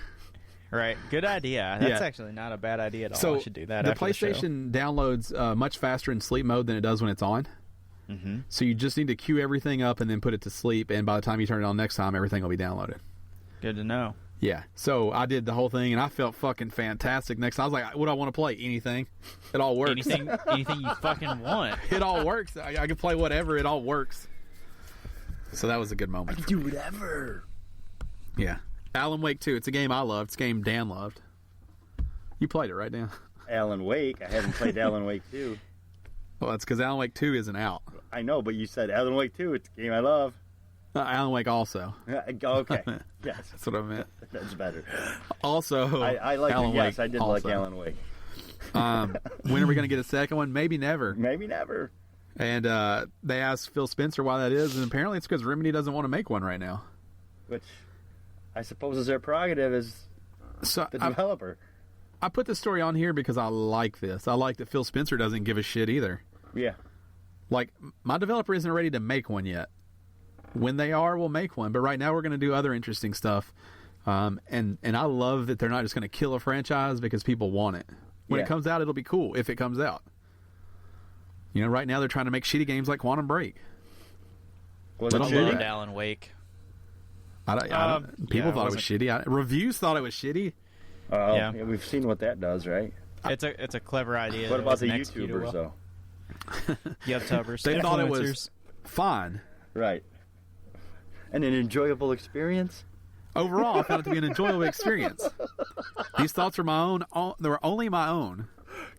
Right. Good idea. That's actually not a bad idea at all. So I should do that. The after PlayStation downloads much faster in sleep mode than it does when it's on. Mm-hmm. So you just need to queue everything up and then put it to sleep. And by the time you turn it on next time, everything will be downloaded. Good to know. Yeah. So I did the whole thing, and I felt fucking fantastic. Next, I was like, what do I want to play? Anything. It all works. Anything you fucking want. It all works. I can play whatever. It all works. So that was a good moment. I can do whatever. Yeah. Alan Wake 2. It's a game I loved. It's a game Dan loved. You played it, right, Dan? Alan Wake. I haven't played Alan Wake 2. Well, that's because Alan Wake 2 isn't out. I know, but you said Alan Wake 2. It's a game I love. Alan Wake also. Okay. Yes. That's what I meant. That's better. Also, I like Alan it. Yes, Wake I did also. like Alan Wake. When are we going to get a second one? Maybe never. Maybe never. And they asked Phil Spencer why that is, and apparently it's because Remedy doesn't want to make one right now. Which I suppose is their prerogative as the developer. I put this story on here because I like this. I like that Phil Spencer doesn't give a shit either. Yeah. Like, my developer isn't ready to make one yet. When they are, we'll make one. But right now we're going to do other interesting stuff. And I love that they're not just going to kill a franchise because people want it. When it comes out, it'll be cool if it comes out. Right now they're trying to make shitty games like Quantum Break. Was I it shitty? loved Alan Wake. People thought it was shitty. Reviews thought it was shitty. Yeah, we've seen what that does, right? It's a clever idea. What about the YouTubers, though? YouTubers. They thought it was fine. Right. And an enjoyable experience? Overall, I found it to be an enjoyable experience. These thoughts are my own. They were only my own.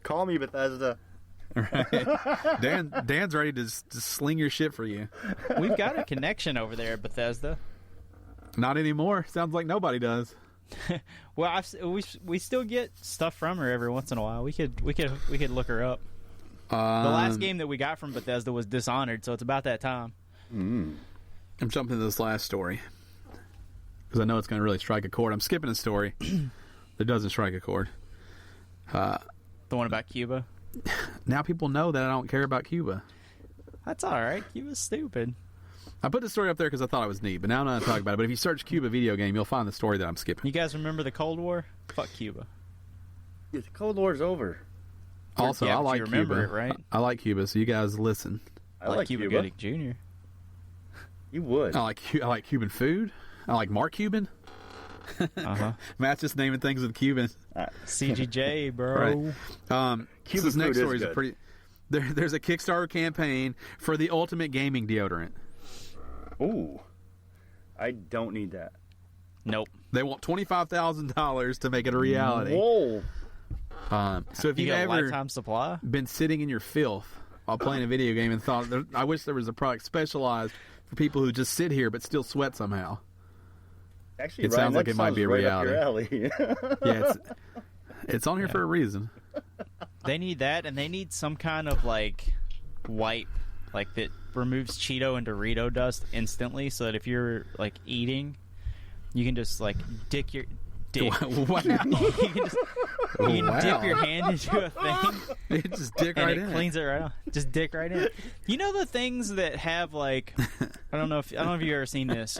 Call me, Bethesda. Right. Dan's ready to sling your shit for you. We've got a connection over there at Bethesda. Not anymore. Sounds like nobody does. Well, we still get stuff from her every once in a while. We could look her up. The last game that we got from Bethesda was Dishonored, so it's about that time. I'm jumping to this last story because I know it's going to really strike a chord. I'm skipping a story that doesn't strike a chord. The one about Cuba? Now people know that I don't care about Cuba. That's all right. Cuba's stupid. I put the story up there because I thought it was neat, but now I'm not going to talk about it. But if you search Cuba video game, you'll find the story that I'm skipping. You guys remember the Cold War? Fuck Cuba. Yeah, the Cold War's over. Also, Yeah, I but like you remember Cuba. it, right? I like Cuba, so you guys listen. I like Cuba Gooding Jr. You would. I like Cuban food. I like Mark Cuban. Uh-huh. Matt's just naming things with Cuban. CGJ, bro. Right. Cuban this next food story is is a good. pretty. There's a Kickstarter campaign for the ultimate gaming deodorant. Ooh. I don't need that. Nope. They want $25,000 to make it a reality. Whoa. So if You you've got a ever lifetime supply? been sitting in your filth while playing a video game and thought, I wish there was a product specialized for people who just sit here but still sweat somehow. Actually, It Ryan, sounds like that it might be a sounds right up reality. your alley. Yeah, it's on here for a reason. They need that, and they need some kind of, like, wipe, like, that removes Cheeto and Dorito dust instantly, so that if you're, like, eating, you can just, like, dick your... Wow. You can Wow. dip your hand into a thing, It just dick and right it in. cleans it right out. Just dick right in. You know the things that have, like... I don't know if you've ever seen this.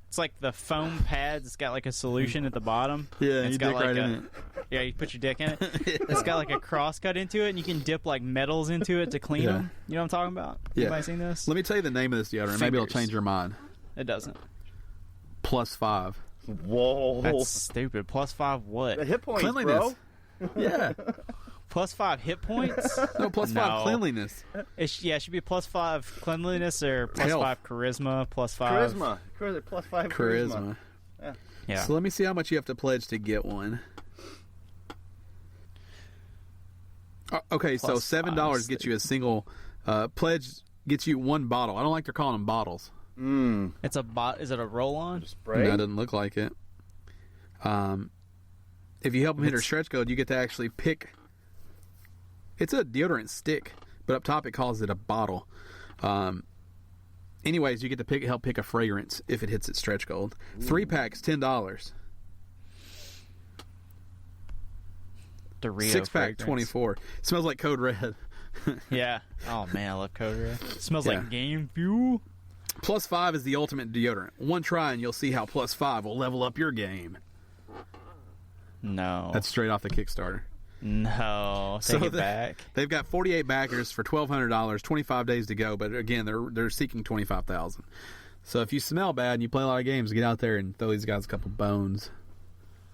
It's like the foam pads. It's got, like, a solution at the bottom. Yeah, It's you got, dick like, right in it. Yeah, you put your dick in it. It's got like a cross cut into it, and you can dip like metals into it to clean Yeah. them. You know what I'm talking about? Yeah. Anybody seen this? Let me tell you the name of this deodorant. Maybe it'll Fingers. change your mind. It doesn't. +5. Whoa. That's stupid. +5 what? the hit points, Cleanliness. bro. Yeah. +5 hit points? No, +5 No. cleanliness. It should be +5 cleanliness or +5 Health. charisma, +5 Charisma. +5 charisma. Yeah. So let me see how much you have to pledge to get one. Okay, so Plus $7 five, gets you a single pledge. Gets you one bottle. I don't like they're calling them bottles. It's a Is it a roll-on? Spray. No, it doesn't look like it. If you help them hit their stretch code, you get to actually pick. It's a deodorant stick, but up top it calls it a bottle. Anyways, you get to help pick a fragrance if it hits its stretch goal. 3 packs, $10. Dorito 6 pack, fragrance. 24. Smells like Code Red. Yeah. Oh man, I love Code Red. Smells Yeah. like game fuel. +5 is the ultimate deodorant. One try and you'll see how +5 will level up your game. No. That's straight off the Kickstarter. No. Take it back. They've got 48 backers for $1,200, 25 days to go, but again, they're seeking $25,000. So if you smell bad and you play a lot of games, get out there and throw these guys a couple bones.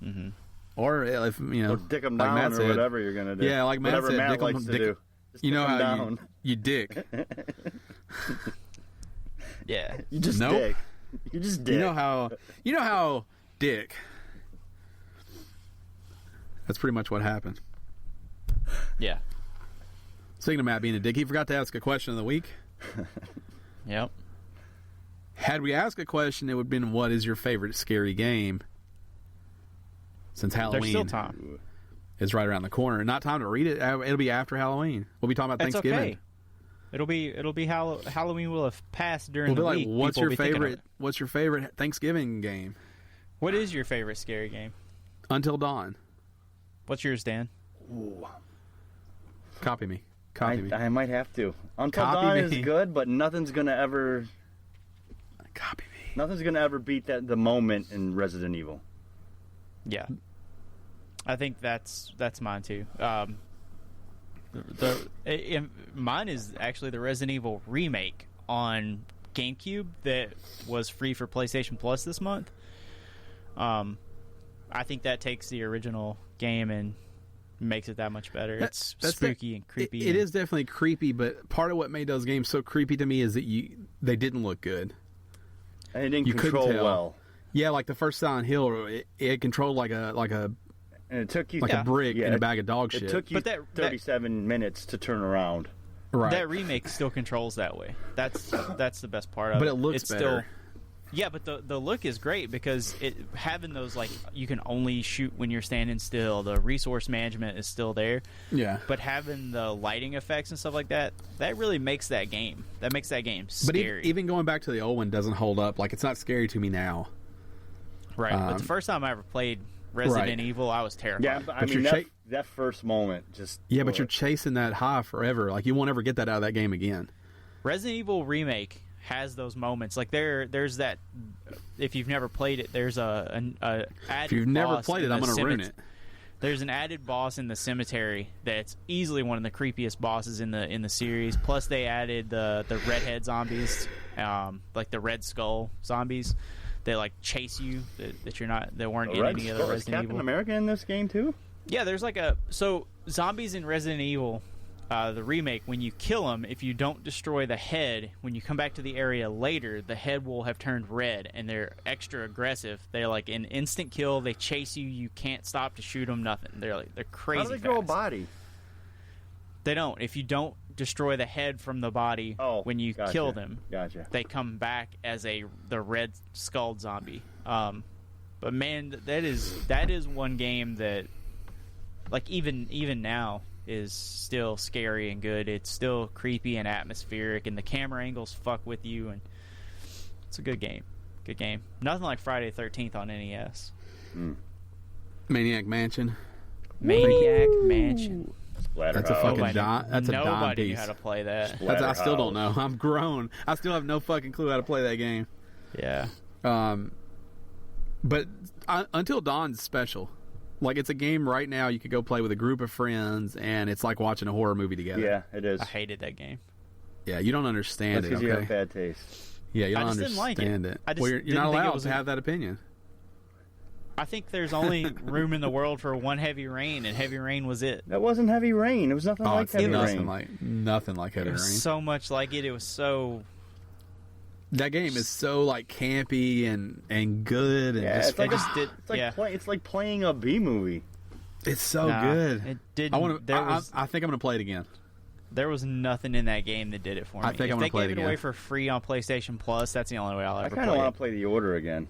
Mm-hmm. Or if Or dick them like down Matt or said, whatever you're gonna do. Yeah, like Matt whatever said, Matt dick 'em- likes to dick- do. Just you dick know 'em how down. you dick. Yeah. You just Nope. dick. You just dick. You know how dick. That's pretty much what happened. Yeah. Speaking of Matt being a dick, he forgot to ask a question of the week. Yep. Had we asked a question, it would have been, what is your favorite scary game? Since There's Halloween still time. is right around the corner. Not time to read it. It'll be after Halloween. We'll be talking about That's Thanksgiving. okay. It'll be Halloween will have passed during We'll be the like, week. what's People your will be thinking of favorite? it. What's your favorite Thanksgiving game? What is your favorite scary game? Until Dawn. What's yours, Dan? Ooh. Copy me. Copy me. I might have to. Until Copy Dawn me. is good, but nothing's gonna ever Copy me. beat the moment in Resident Evil. Yeah. I think that's mine too. Mine is actually the Resident Evil remake on GameCube that was free for PlayStation Plus this month. I think that takes the original game and makes it that much better. It's spooky and creepy. It is definitely creepy, but part of what made those games so creepy to me is that they didn't look good. And it didn't You couldn't control tell. well. Yeah, like the first Silent Hill, it controlled like a And it took you a brick yeah, in a bag of dog shit. It took you But that 37 minutes to turn around. right. That remake still controls that way. That's the best part of it. But it looks it's better. Yeah, but the look is great because having those, like, you can only shoot when you're standing still. The resource management is still there. Yeah. But having the lighting effects and stuff like that really makes that game. That makes that game scary. But even going back to the old one doesn't hold up. Like, it's not scary to me now. Right. But the first time I ever played Resident Evil, I was terrified. Yeah, but I mean, that first moment just... Yeah, but you're chasing that high forever. Like, you won't ever get that out of that game again. Resident Evil Remake has those moments. Like, there's that... If you've never played it, there's an added If you've never played it, I'm going to ruin it. There's an added boss in the cemetery that's easily one of the creepiest bosses in the series. Plus, they added the redhead zombies, like the Red Skull zombies. They like chase you that weren't in any other Resident Evil. Is Captain America in this game too? Yeah, there's like zombies in Resident Evil, the remake. When you kill them, if you don't destroy the head, when you come back to the area later, the head will have turned red, and they're extra aggressive. They're like an instant kill. They chase you. You can't stop to shoot them. Nothing. They're crazy. How do they grow a body? They don't. If you don't destroy the head from the body when you kill them, they come back as the red skull zombie. But man, that is one game that, like, even now is still scary and good. It's still creepy and atmospheric, and the camera angles fuck with you, and it's a good game. Good game. Nothing like Friday the 13th on NES. Maniac Mansion. Maniac Mansion. That's a fucking that's a nobody dime knew how to play that. I still don't know. I'm grown. I still have no fucking clue how to play that game. Yeah. But Until Dawn's special. Like, it's a game right now you could go play with a group of friends, and it's like watching a horror movie together. Yeah, it is. I hated that game. Yeah, you don't understand That's because you have bad taste. Yeah, you don't understand it. You're not allowed to have that opinion. I think there's only room in the world for one Heavy Rain, and Heavy Rain was it. That wasn't Heavy Rain. It was nothing like Heavy Rain. Nothing like Heavy Rain. It was so much like it. It was so... That game is so, like, campy and good. And yeah, just it's like playing a B movie. It's so good. It didn't. I think I'm going to play it again. There was nothing in that game that did it for me. I think I'm going to play it again. If they gave it away for free on PlayStation Plus, that's the only way I'll ever play it. I kind of want to play The Order again.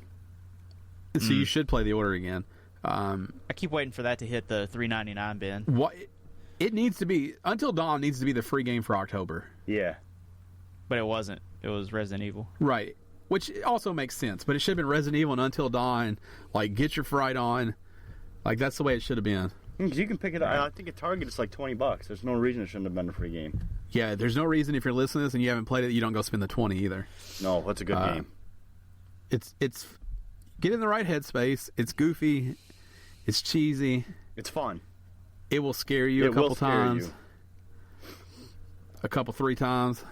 So you should play The Order again. I keep waiting for that to hit the $3.99 bin. What it needs to be, Until Dawn needs to be the free game for October. Yeah. But it wasn't. It was Resident Evil. Right. Which also makes sense. But it should have been Resident Evil and Until Dawn. Like, get your fright on. Like, that's the way it should have been. Because you can pick it up. I think at Target it's like $20. There's no reason it shouldn't have been a free game. Yeah, there's no reason if you're listening to this and you haven't played it, you don't go spend the $20 either. No, that's a good game. It's get in the right headspace. It's goofy. It's cheesy. It's fun. It will scare you a couple times. A couple, 3 times.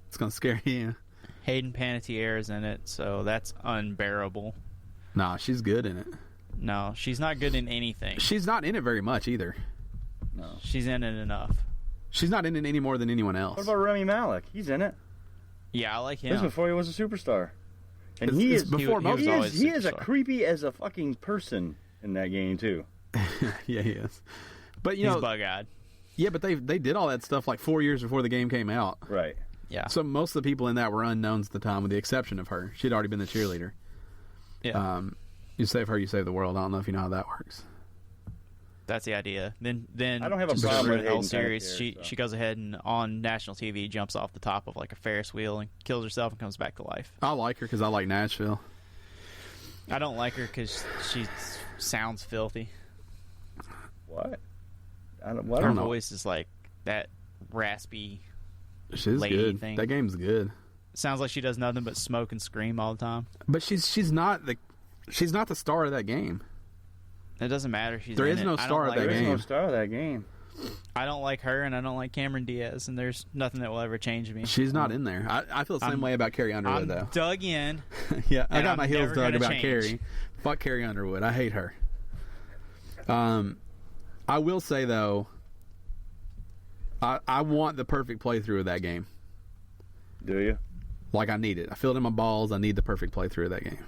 It's going to scare you. Hayden Panettiere is in it, so that's unbearable. Nah, she's good in it. No, she's not good in anything. She's not in it very much either. No. She's in it enough. She's not in it any more than anyone else. What about Rami Malek? He's in it. Yeah, I like him. This is before he was a superstar. And he is a creepy as a fucking person in that game too. Yeah, he is. But he's bug-eyed. Yeah, but they did all that stuff like 4 years before the game came out. Right. Yeah. So most of the people in that were unknowns at the time, with the exception of her. She'd already been the cheerleader. Yeah. You save her, you save the world. I don't know if you know how that works. That's the idea. Then I don't have a problem with Hayden series. She goes ahead and on national TV jumps off the top of like a Ferris wheel and kills herself and comes back to life. I like her because I like Nashville. I don't like her because she sounds filthy. What? Her voice is like that raspy. She's good. Thing. That game's good. Sounds like she does nothing but smoke and scream all the time. But she's not the star of that game. It doesn't matter. There is no star of that game. There is no star of that game. I don't like her, and I don't like Cameron Diaz, and there's nothing that will ever change me. She's not in there. I feel the same way about Carrie Underwood, though. I'm dug in. Yeah, I got my heels dug about Carrie. Fuck Carrie Underwood. I hate her. I will say, though, I want the perfect playthrough of that game. Do you? Like, I need it. I feel it in my balls. I need the perfect playthrough of that game.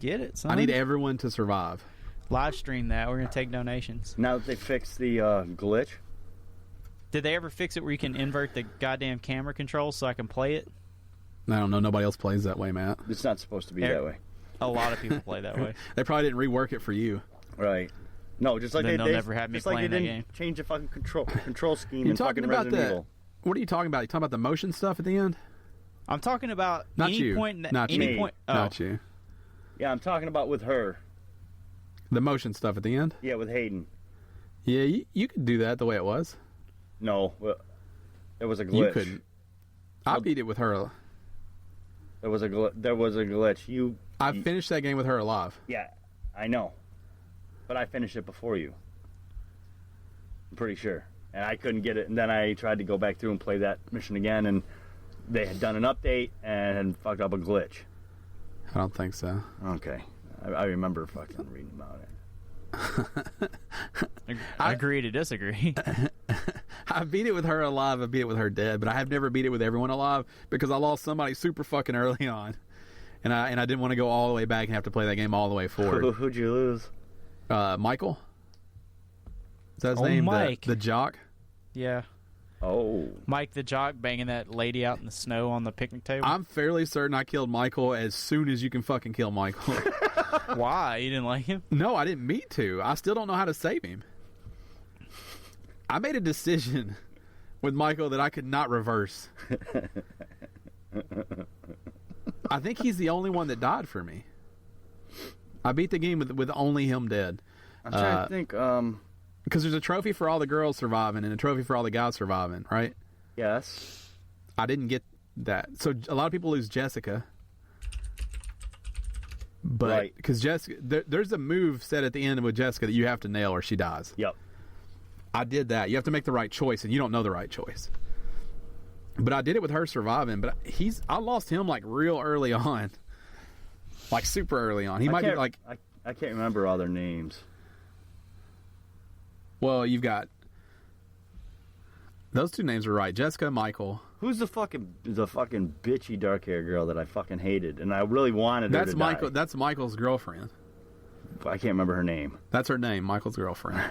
Get it, son. I need everyone to survive. Live stream that. We're going to take donations. Now that they fixed the glitch. Did they ever fix it where you can invert the goddamn camera controls so I can play it? I don't know. Nobody else plays that way, Matt. It's not supposed to be that way. A lot of people play that way. They probably didn't rework it for you. Right. No, just like Then they they'll never have me just like they playing that didn't game. change the fucking control scheme You're in talking fucking about Resident the. Evil. What are you talking about? You talking about the motion stuff at the end? I'm talking about Not any you. point. Not any you. point. Oh, Not you. Yeah, I'm talking about with her. The motion stuff at the end. Yeah, with Hayden. Yeah, you could do that the way it was. No, well, it was a glitch. You couldn't. I beat it with her. There was a glitch. I finished that game with her alive. Yeah, I know. But I finished it before you. I'm pretty sure. And I couldn't get it. And then I tried to go back through and play that mission again. And they had done an update and fucked up a glitch. I don't think so. Okay. I remember fucking reading about it. I agree to disagree. I beat it with her alive. I beat it with her dead. But I have never beat it with everyone alive because I lost somebody super fucking early on. And I didn't want to go all the way back and have to play that game all the way forward. Who'd you lose? Michael? Is that his name? Mike. The jock? Yeah. Oh. Mike the jock banging that lady out in the snow on the picnic table. I'm fairly certain I killed Michael as soon as you can fucking kill Michael. Why? You didn't like him? No, I didn't mean to. I still don't know how to save him. I made a decision with Michael that I could not reverse. I think he's the only one that died for me. I beat the game with only him dead. I'm trying to think. Because there's a trophy for all the girls surviving and a trophy for all the guys surviving, right? Yes. I didn't get that. So a lot of people lose Jessica. But because Jessica, there's a move set at the end with Jessica that you have to nail or she dies. Yep. I did that. You have to make the right choice, and you don't know the right choice. But I did it with her surviving. But I lost him like real early on, like super early on. He might be like I can't remember all their names. Well, you've got those two names are right, Jessica, Michael. Who's the fucking bitchy dark haired girl that I fucking hated and I really wanted her to Michael. die? That's Michael's girlfriend. I can't remember her name. That's her name, Michael's girlfriend.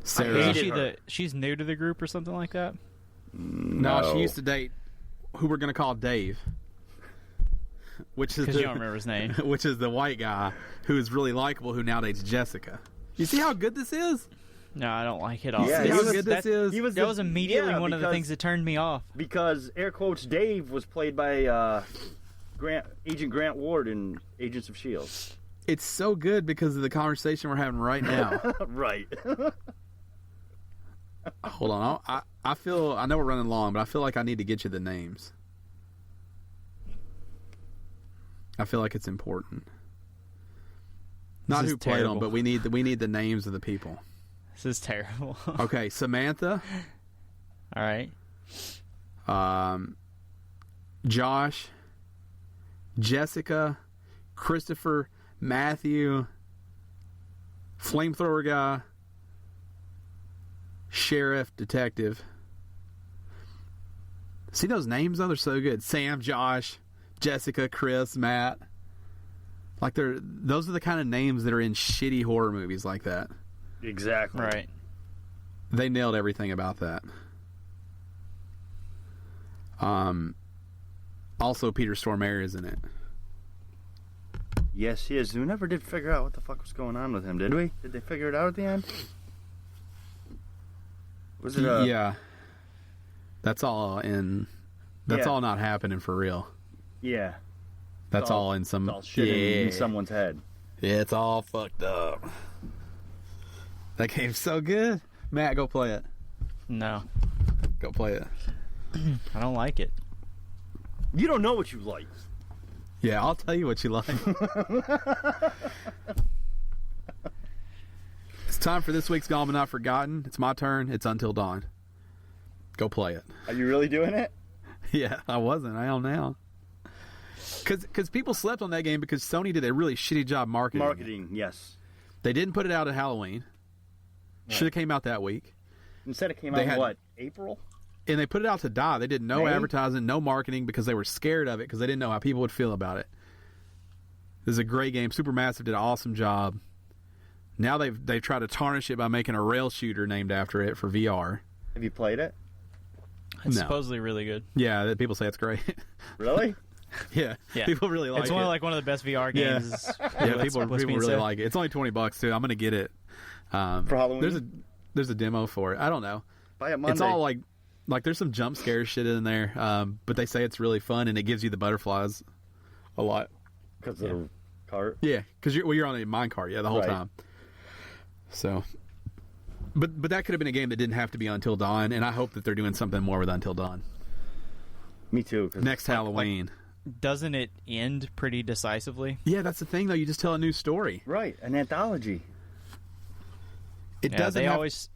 Sarah. She's new to the group or something like that? No, she used to date who we're going to call Dave. Which is because you don't remember his name. Which is the white guy who is really likable who now dates Jessica. You see how good this is? No, I don't like it all. Yeah, See how good this is? That was immediately one of the things that turned me off. Because air quotes Dave was played by Agent Grant Ward in Agents of S.H.I.E.L.D. It's so good because of the conversation we're having right now. Right. Hold on. I know we're running long, but I feel like I need to get you the names. I feel like it's important. Not who played them, but we need the names of the people. This is terrible. Okay, Samantha. All right. Josh, Jessica, Christopher, Matthew, flamethrower guy, sheriff, detective. See those names though? They're so good. Sam, Josh, Jessica, Chris, Matt. Like those are the kind of names that are in shitty horror movies like that. Exactly. Right. They nailed everything about that. Also, Peter Stormare is in it. Yes, he is. We never did figure out what the fuck was going on with him, did we? Did they figure it out at the end? Was it Yeah. That's all in... That's all not happening for real. Yeah. That's all in some... It's all shit in someone's head. Yeah, it's all fucked up. That game's so good. Matt, go play it. No. Go play it. I don't like it. You don't know what you like. Yeah, I'll tell you what you like. It's time for this week's Gone But Not Forgotten. It's my turn. It's Until Dawn. Go play it. Are you really doing it? Yeah, I wasn't. I am now. Because people slept on that game because Sony did a really shitty job marketing. Marketing, yes. They didn't put it out at Halloween. Right. Should have came out that week. Instead it came out in what, April? And they put it out to die. They did no advertising, no marketing because they were scared of it because they didn't know how people would feel about it. This is a great game. Supermassive did an awesome job. Now they've tried to tarnish it by making a rail shooter named after it for VR. Have you played it? It's No. supposedly really good. Yeah, people say it's great. Really? Yeah, Yeah. people really like It's it. one of the best VR games. Yeah, people really like it. It's only $20 too. I'm gonna get it For Halloween? There's a demo for it. I don't know. Buy it Monday. It's all like there's some jump scare shit in there, but they say it's really fun and it gives you the butterflies a lot. Because of the cart? Yeah, because you're on a minecart, the whole Right. time. So, but that could have been a game that didn't have to be Until Dawn, and I hope that they're doing something more with Until Dawn. Me too. 'Cause Next Halloween. Doesn't it end pretty decisively? Yeah, that's the thing though. You just tell a new story. Right, an anthology. It Yeah, doesn't.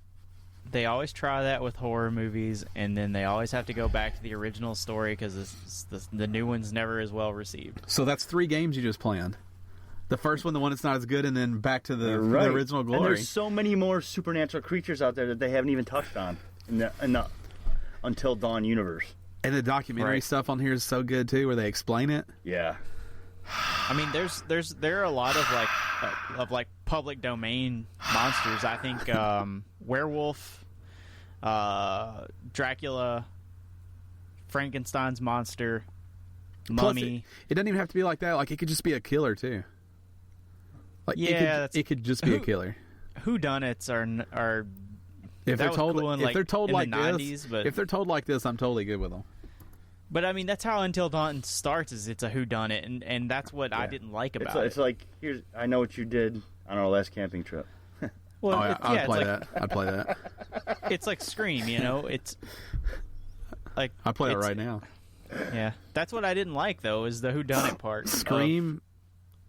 They always try that with horror movies, and then they always have to go back to the original story because the new one's never as well received. So that's 3 games you just planned. The first one, the one that's not as good, and then back to the Right. original glory. And there's so many more supernatural creatures out there that they haven't even touched on in the Until Dawn universe. And the documentary Right. stuff on here is so good too, where they explain it. Yeah. I mean, there are a lot of public domain monsters. I think werewolf, Dracula, Frankenstein's monster, Plus, mummy. it doesn't even have to be like that. Like it could just be a killer too. Like Yeah, it could just be a killer. Whodunits are If that they're was told, cool in, if they're told in like the this, 90s, but if they're told like this, I'm totally good with them. But I mean, that's how Until Dawn starts. Is it's a whodunit, and that's what I didn't like about it. It's like, I know what you did on our last camping trip. Well, Oh, yeah, I'd it's play like, that. I'd play that. It's like Scream, you know. It's like I'd play it it's- right now. Yeah, that's what I didn't like though, is the whodunit part. Scream.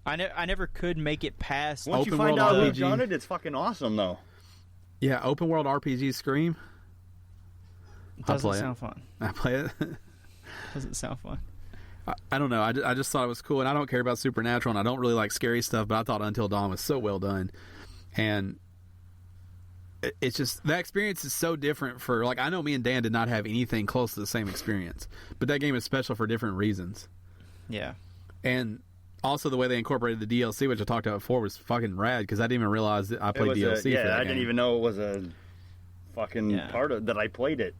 I never could make it past. Once you Open find world out who RPG. done it, it's fucking awesome, though. Yeah, open world RPG Scream. Doesn't play it. sound fun. I play it. Doesn't sound fun. I don't know. I just thought it was cool, and I don't care about supernatural, and I don't really like scary stuff. But I thought Until Dawn was so well done, and it's just that experience is so different. For like, I know me and Dan did not have anything close to the same experience, but that game is special for different reasons. Yeah. And also the way they incorporated the DLC, which I talked about before, was fucking rad because I didn't even realize that I played DLC. Yeah, for that I game. didn't even know it was a fucking part of that. I played it.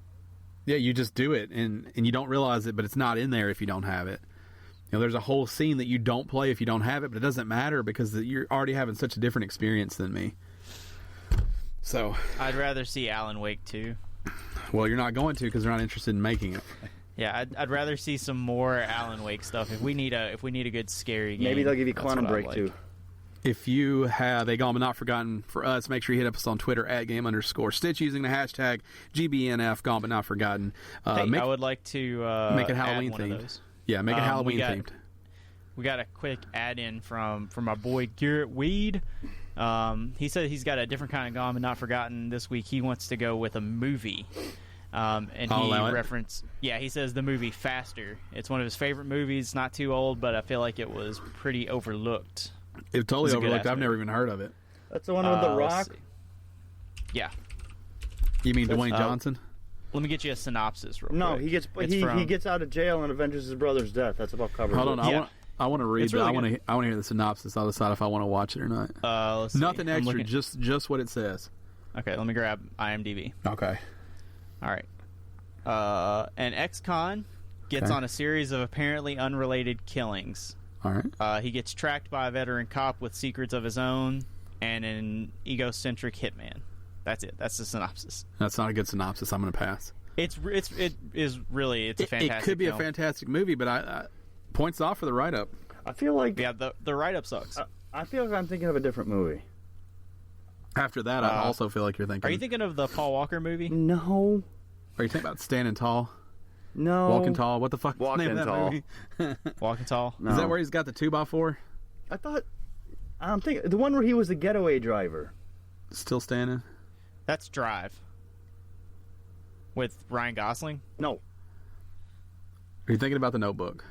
Yeah, you just do it, and you don't realize it, but it's not in there if you don't have it. You know, there's a whole scene that you don't play if you don't have it, but it doesn't matter because you're already having such a different experience than me. So, I'd rather see Alan Wake 2. well, you're not going to because they're not interested in making it. Yeah, I'd rather see some more Alan Wake stuff. If we need a good scary game, Maybe they'll give you that's Quantum what I'd Break like. too. If you have a Gone But Not Forgotten for us, make sure you hit us on Twitter at @game_Stitch using the hashtag GBNF Gone But Not Forgotten. Hey, I would like to make it add Halloween one of themed. those. Yeah, make it Halloween themed. We got a quick add-in from my boy Garrett Weed. He said he's got a different kind of Gone But Not Forgotten this week. He wants to go with a movie. And I'll allow he it. referenced, he says the movie Faster. It's one of his favorite movies. Not too old, but I feel like it was pretty overlooked. It's totally It's a good overlooked. I've ass never movie. even heard of it. That's the one with The Let's Rock. see. Yeah. You mean Dwayne Johnson? Let me get you a synopsis real No, quick. he gets he gets out of jail and avenges his brother's death. That's about covered. Hold on, Yeah. I want to read. It's really I want good. to hear the synopsis. I'll decide if I want to watch it or not. Let's see. Nothing I'm extra, looking- just what it says. Okay, let me grab IMDb. Okay. All right. An ex-con gets Okay. on a series of apparently unrelated killings. All right. He gets tracked by a veteran cop with secrets of his own and an egocentric hitman. That's it. That's the synopsis. That's not a good synopsis. I'm going to pass. It is really a fantastic. It could be film. a fantastic movie, but I points off for the write-up. I feel like Yeah, the write-up sucks. I feel like I'm thinking of a different movie. After that, I also feel like you're thinking. Are you thinking of the Paul Walker movie? No, Are you thinking about Standing Tall, no, Walking Tall? What the fuck is the Walking name of that Tall. movie? Walking Tall. No. Is that where he's got the 2x4? I thought. I'm thinking the one where he was the getaway driver. Still standing? That's Drive. With Ryan Gosling. No, Are you thinking about The Notebook?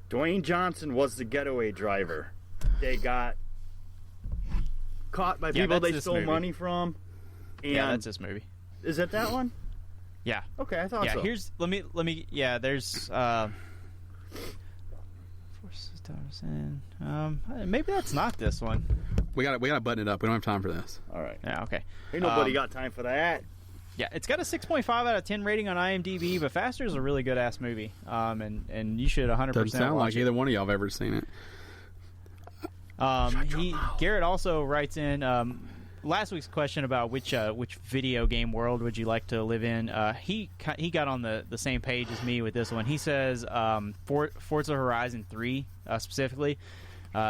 Dwayne Johnson was the getaway driver. They got caught by Yeah, people that's they this stole movie. money from. And Yeah, that's this movie. Is it that one? Yeah. Okay, I thought Yeah, so. here's let me there's maybe that's not this one. We got to button it up. We don't have time for this. All right. Yeah, okay. Ain't nobody got time for that. Yeah, it's got a 6.5 out of 10 rating on IMDb, but Faster is a really good ass movie, and you should 100% Doesn't sound watch like it. either one of y'all have ever seen it. Garrett also writes in last week's question about which video game world would you like to live in. He got on the same page as me with this one. He says Forza Horizon 3 specifically.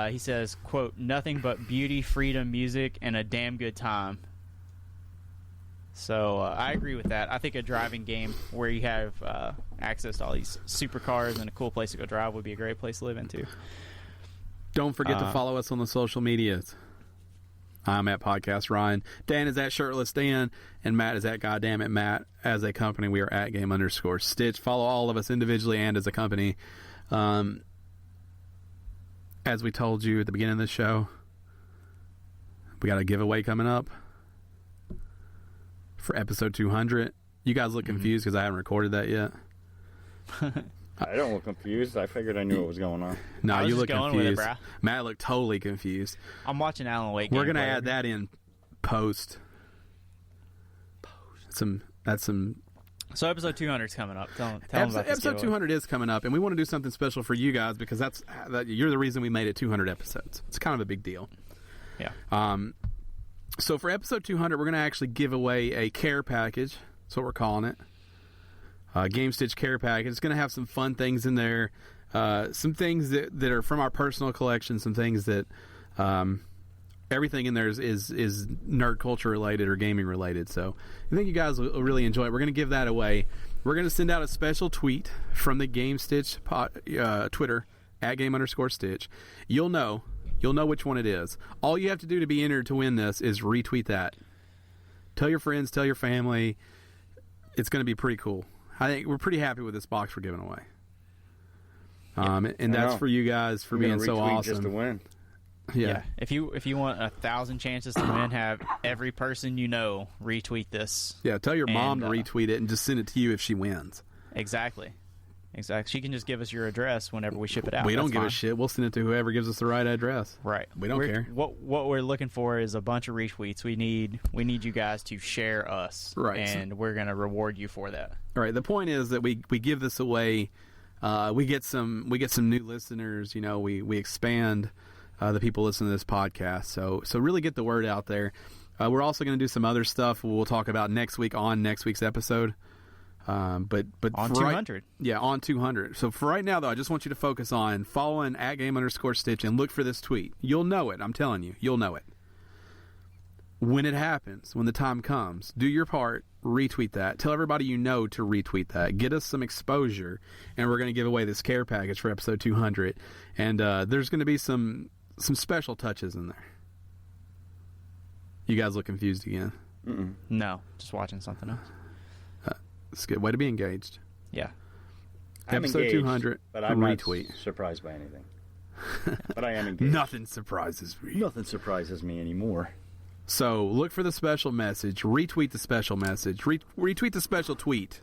He says, quote, nothing but beauty, freedom, music, and a damn good time. So I agree with that. I think a driving game where you have access to all these supercars and a cool place to go drive would be a great place to live in, too. Don't forget to follow us on the social medias. I'm at Podcast Ryan. Dan is at Shirtless Dan. And Matt is at Goddammit Matt. As a company, we are at Game_Stitch. Follow all of us individually and as a company. As we told you at the beginning of the show, we got a giveaway coming up for episode 200. You guys look confused because I haven't recorded that yet. I don't look confused. I figured I knew what was going on. No, you look going confused. with it, bro. Matt looked totally confused. I'm watching Alan Wake. We're gonna add that in post. That's some. So episode 200 is coming up. Tell them about this Episode giveaway. 200 is coming up, and we want to do something special for you guys because you're the reason we made it 200 episodes. It's kind of a big deal. Yeah. So for episode 200, we're going to actually give away a care package. That's what we're calling it. Gamestitch care package. It's going to have some fun things in there. Some things that are from our personal collection. Some things that everything in there is nerd culture related or gaming related. So I think you guys will really enjoy it. We're going to give that away. We're going to send out a special tweet from the Gamestitch Twitter at Game_Stitch. You'll know which one it is. All you have to do to be entered to win this is retweet that. Tell your friends, tell your family. It's going to be pretty cool. I think we're pretty happy with this box we're giving away. And that's for you guys for being so awesome. Just to win. Yeah. If you want 1,000 chances to win, have every person you know retweet this. Yeah, tell your mom to retweet it and just send it to you if she wins. Exactly. She can just give us your address whenever we ship it out. We don't That's give fine. a shit. We'll send it to whoever gives us the right address. Right. We don't care. What we're looking for is a bunch of retweets. We need you guys to share us. Right. And we're going to reward you for that. All right. The point is that we give this away. We get some new listeners. You know, we expand the people listening to this podcast. So really get the word out there. We're also going to do some other stuff we'll talk about next week on next week's episode. But on 200. On 200. So for right now, though, I just want you to focus on following at Game_Stitch and look for this tweet. You'll know it. I'm telling you, you'll know it. When it happens, when the time comes, do your part, retweet that. Tell everybody you know to retweet that. Get us some exposure, and we're going to give away this care package for episode 200. And there's going to be some special touches in there. You guys look confused again? Mm-mm. No, just watching something else. It's a good way to be engaged. Yeah. I'm Episode engaged, 200, but I'm retweet. not surprised by anything. But I am engaged. Nothing surprises me. Nothing surprises me anymore. So look for the special message. Retweet the special message. Retweet the special tweet.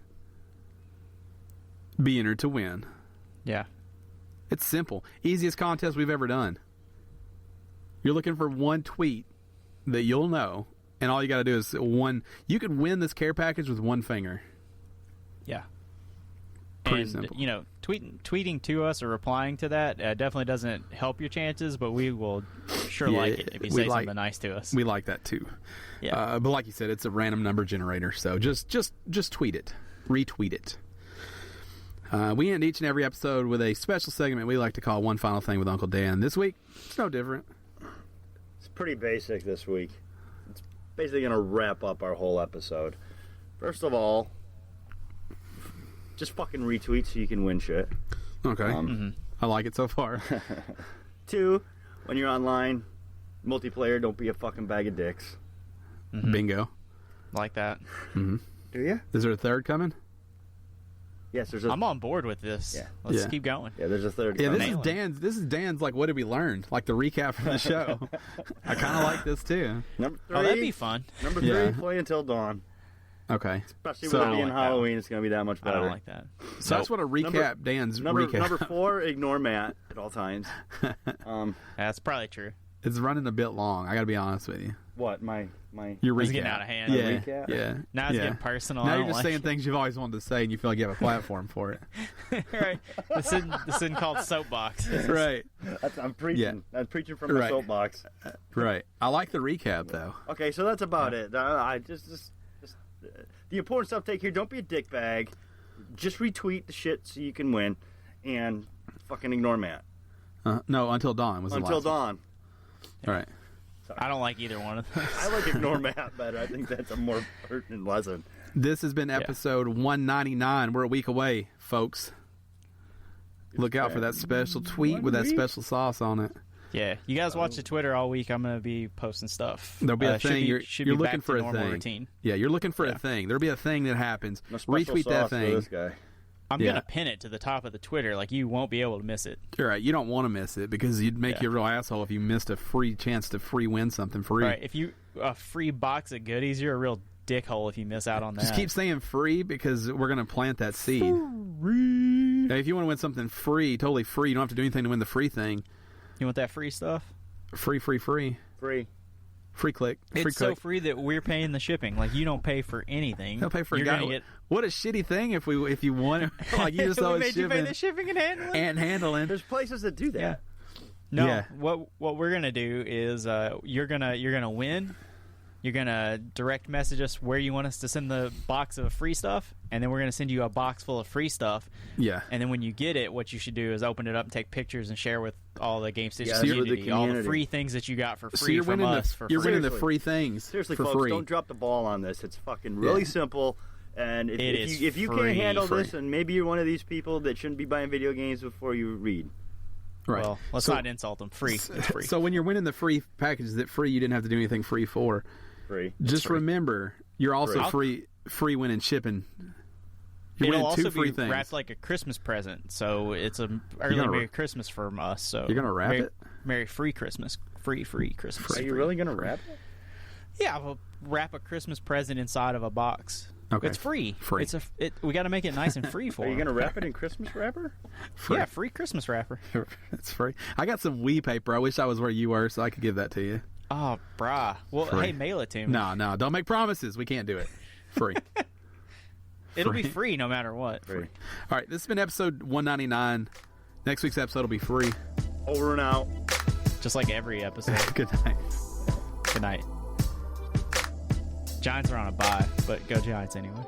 Be entered to win. Yeah. It's simple. Easiest contest we've ever done. You're looking for one tweet that you'll know, and all you got to do is one. You could win this care package with one finger. Yeah. Pretty simple. You know, tweeting to us or replying to that definitely doesn't help your chances, but we will like it if you say something nice to us. We like that too. Yeah. But like you said, it's a random number generator, so just tweet it, retweet it. We end each and every episode with a special segment we like to call One Final Thing with Uncle Dan. This week, it's no different. It's pretty basic this week. It's basically going to wrap up our whole episode. First of all, just fucking retweet so you can win shit. Okay. I like it so far. 2, when you're online, multiplayer, don't be a fucking bag of dicks. Bingo. Like that. Do you? Is there a third coming? Yes, there's I'm on board with this. Yeah. Let's keep going. Yeah, there's a third Yeah, coming. this is Dan's like, what did we learn? Like the recap from the show. I kind of like this too. Number 3, Oh, that'd be fun. Number 3, play until dawn. Okay. Especially So- with it I don't being like that Halloween, it's going to be that much I better. don't like that. So that's what a recap, Dan's Number recap. 4, ignore Matt at all times. That's probably true. It's running a bit long. I got to be honest with you. What my Your It's recap. getting out of hand. Yeah, recap? yeah. Now it's yeah. getting personal. Now I you're don't just like saying it. things you've always wanted to say, and you feel like you have a platform for it. Right. This isn't called soapbox. Right, I'm preaching. Yeah. I'm preaching from the Right. soapbox. right. I like the recap though. Okay, so that's about it. I just the important stuff. Take here. Don't be a dickbag. Just retweet the shit so you can win, and fucking ignore Matt No, Until Dawn was the until last one. dawn. All right. I don't like either one of those. I like ignore Matt better. I think that's a more pertinent lesson. This has been episode 199. We're a week away, folks. Look out for that special tweet with that special sauce on it. Yeah, you guys watch the Twitter all week. I'm going to be posting stuff. There'll be a thing. You're be looking back for to a normal thing. routine. Yeah, you're looking for a thing. There'll be a thing that happens. No special Retweet that sauce for thing. this guy. I'm Yeah. going to pin it to the top of the Twitter. Like, you won't be able to miss it. You're right. You don't want to miss it because you'd make Yeah. you a real asshole if you missed a free chance to free win something free. Right. If you a free box of goodies, you're a real dickhole if you miss out on that. Just keep saying free because we're going to plant that seed. Now, if you want to win something free, totally free, you don't have to do anything to win the free thing. You want that free stuff? Free. Free. Free click. Free It's so click. free that we're paying the shipping. Like, you don't pay for anything. They'll pay for a You're guy. gonna get. What a shitty thing if you want it. Like, you just we always made you pay shipping the shipping and handling. and handling. There's places that do that. Yeah. No, Yeah. what we're gonna do is you're gonna win. You're gonna direct message us where you want us to send the box of free stuff, and then we're gonna send you a box full of free stuff. Yeah. And then when you get it, what you should do is open it up and take pictures and share with all the Gamestitch Yeah, community, all the community. free things that you got for So free you're from winning us. the For you're free. winning the Seriously. free things Seriously, for folks, free. don't drop the ball on this. It's fucking really Yeah. simple. And It if is you can't free. handle Free. this, and maybe you're one of these people that shouldn't be buying video games before you read. Right. Well, let's So- not insult them. Free. It's free. So when you're winning the free packages that free you didn't have to do anything free for, Free. just free. remember you're also free winning shipping. You're It'll winning also two free be things. wrapped like a Christmas present, so it's a early gonna- Merry Christmas from us. So You're gonna wrap Merry, it? Merry free Christmas, free Christmas. Are you really going to wrap it? Yeah, we'll wrap a Christmas present inside of a box. Okay. It's free. Free. We got to make it nice and free for Are you them. going to wrap it in Christmas wrapper? Free. Yeah, free Christmas wrapper. It's free. I got some Wii paper. I wish I was where you were so I could give that to you. Oh, brah. Well, Free. hey, mail it to me. No, don't make promises. We can't do it. Free. It'll be free. free no matter what. Free. All right, this has been episode 199. Next week's episode will be free. Over and out. Just like every episode. Good night. Good night. Giants are on a bye, but go Giants anyway.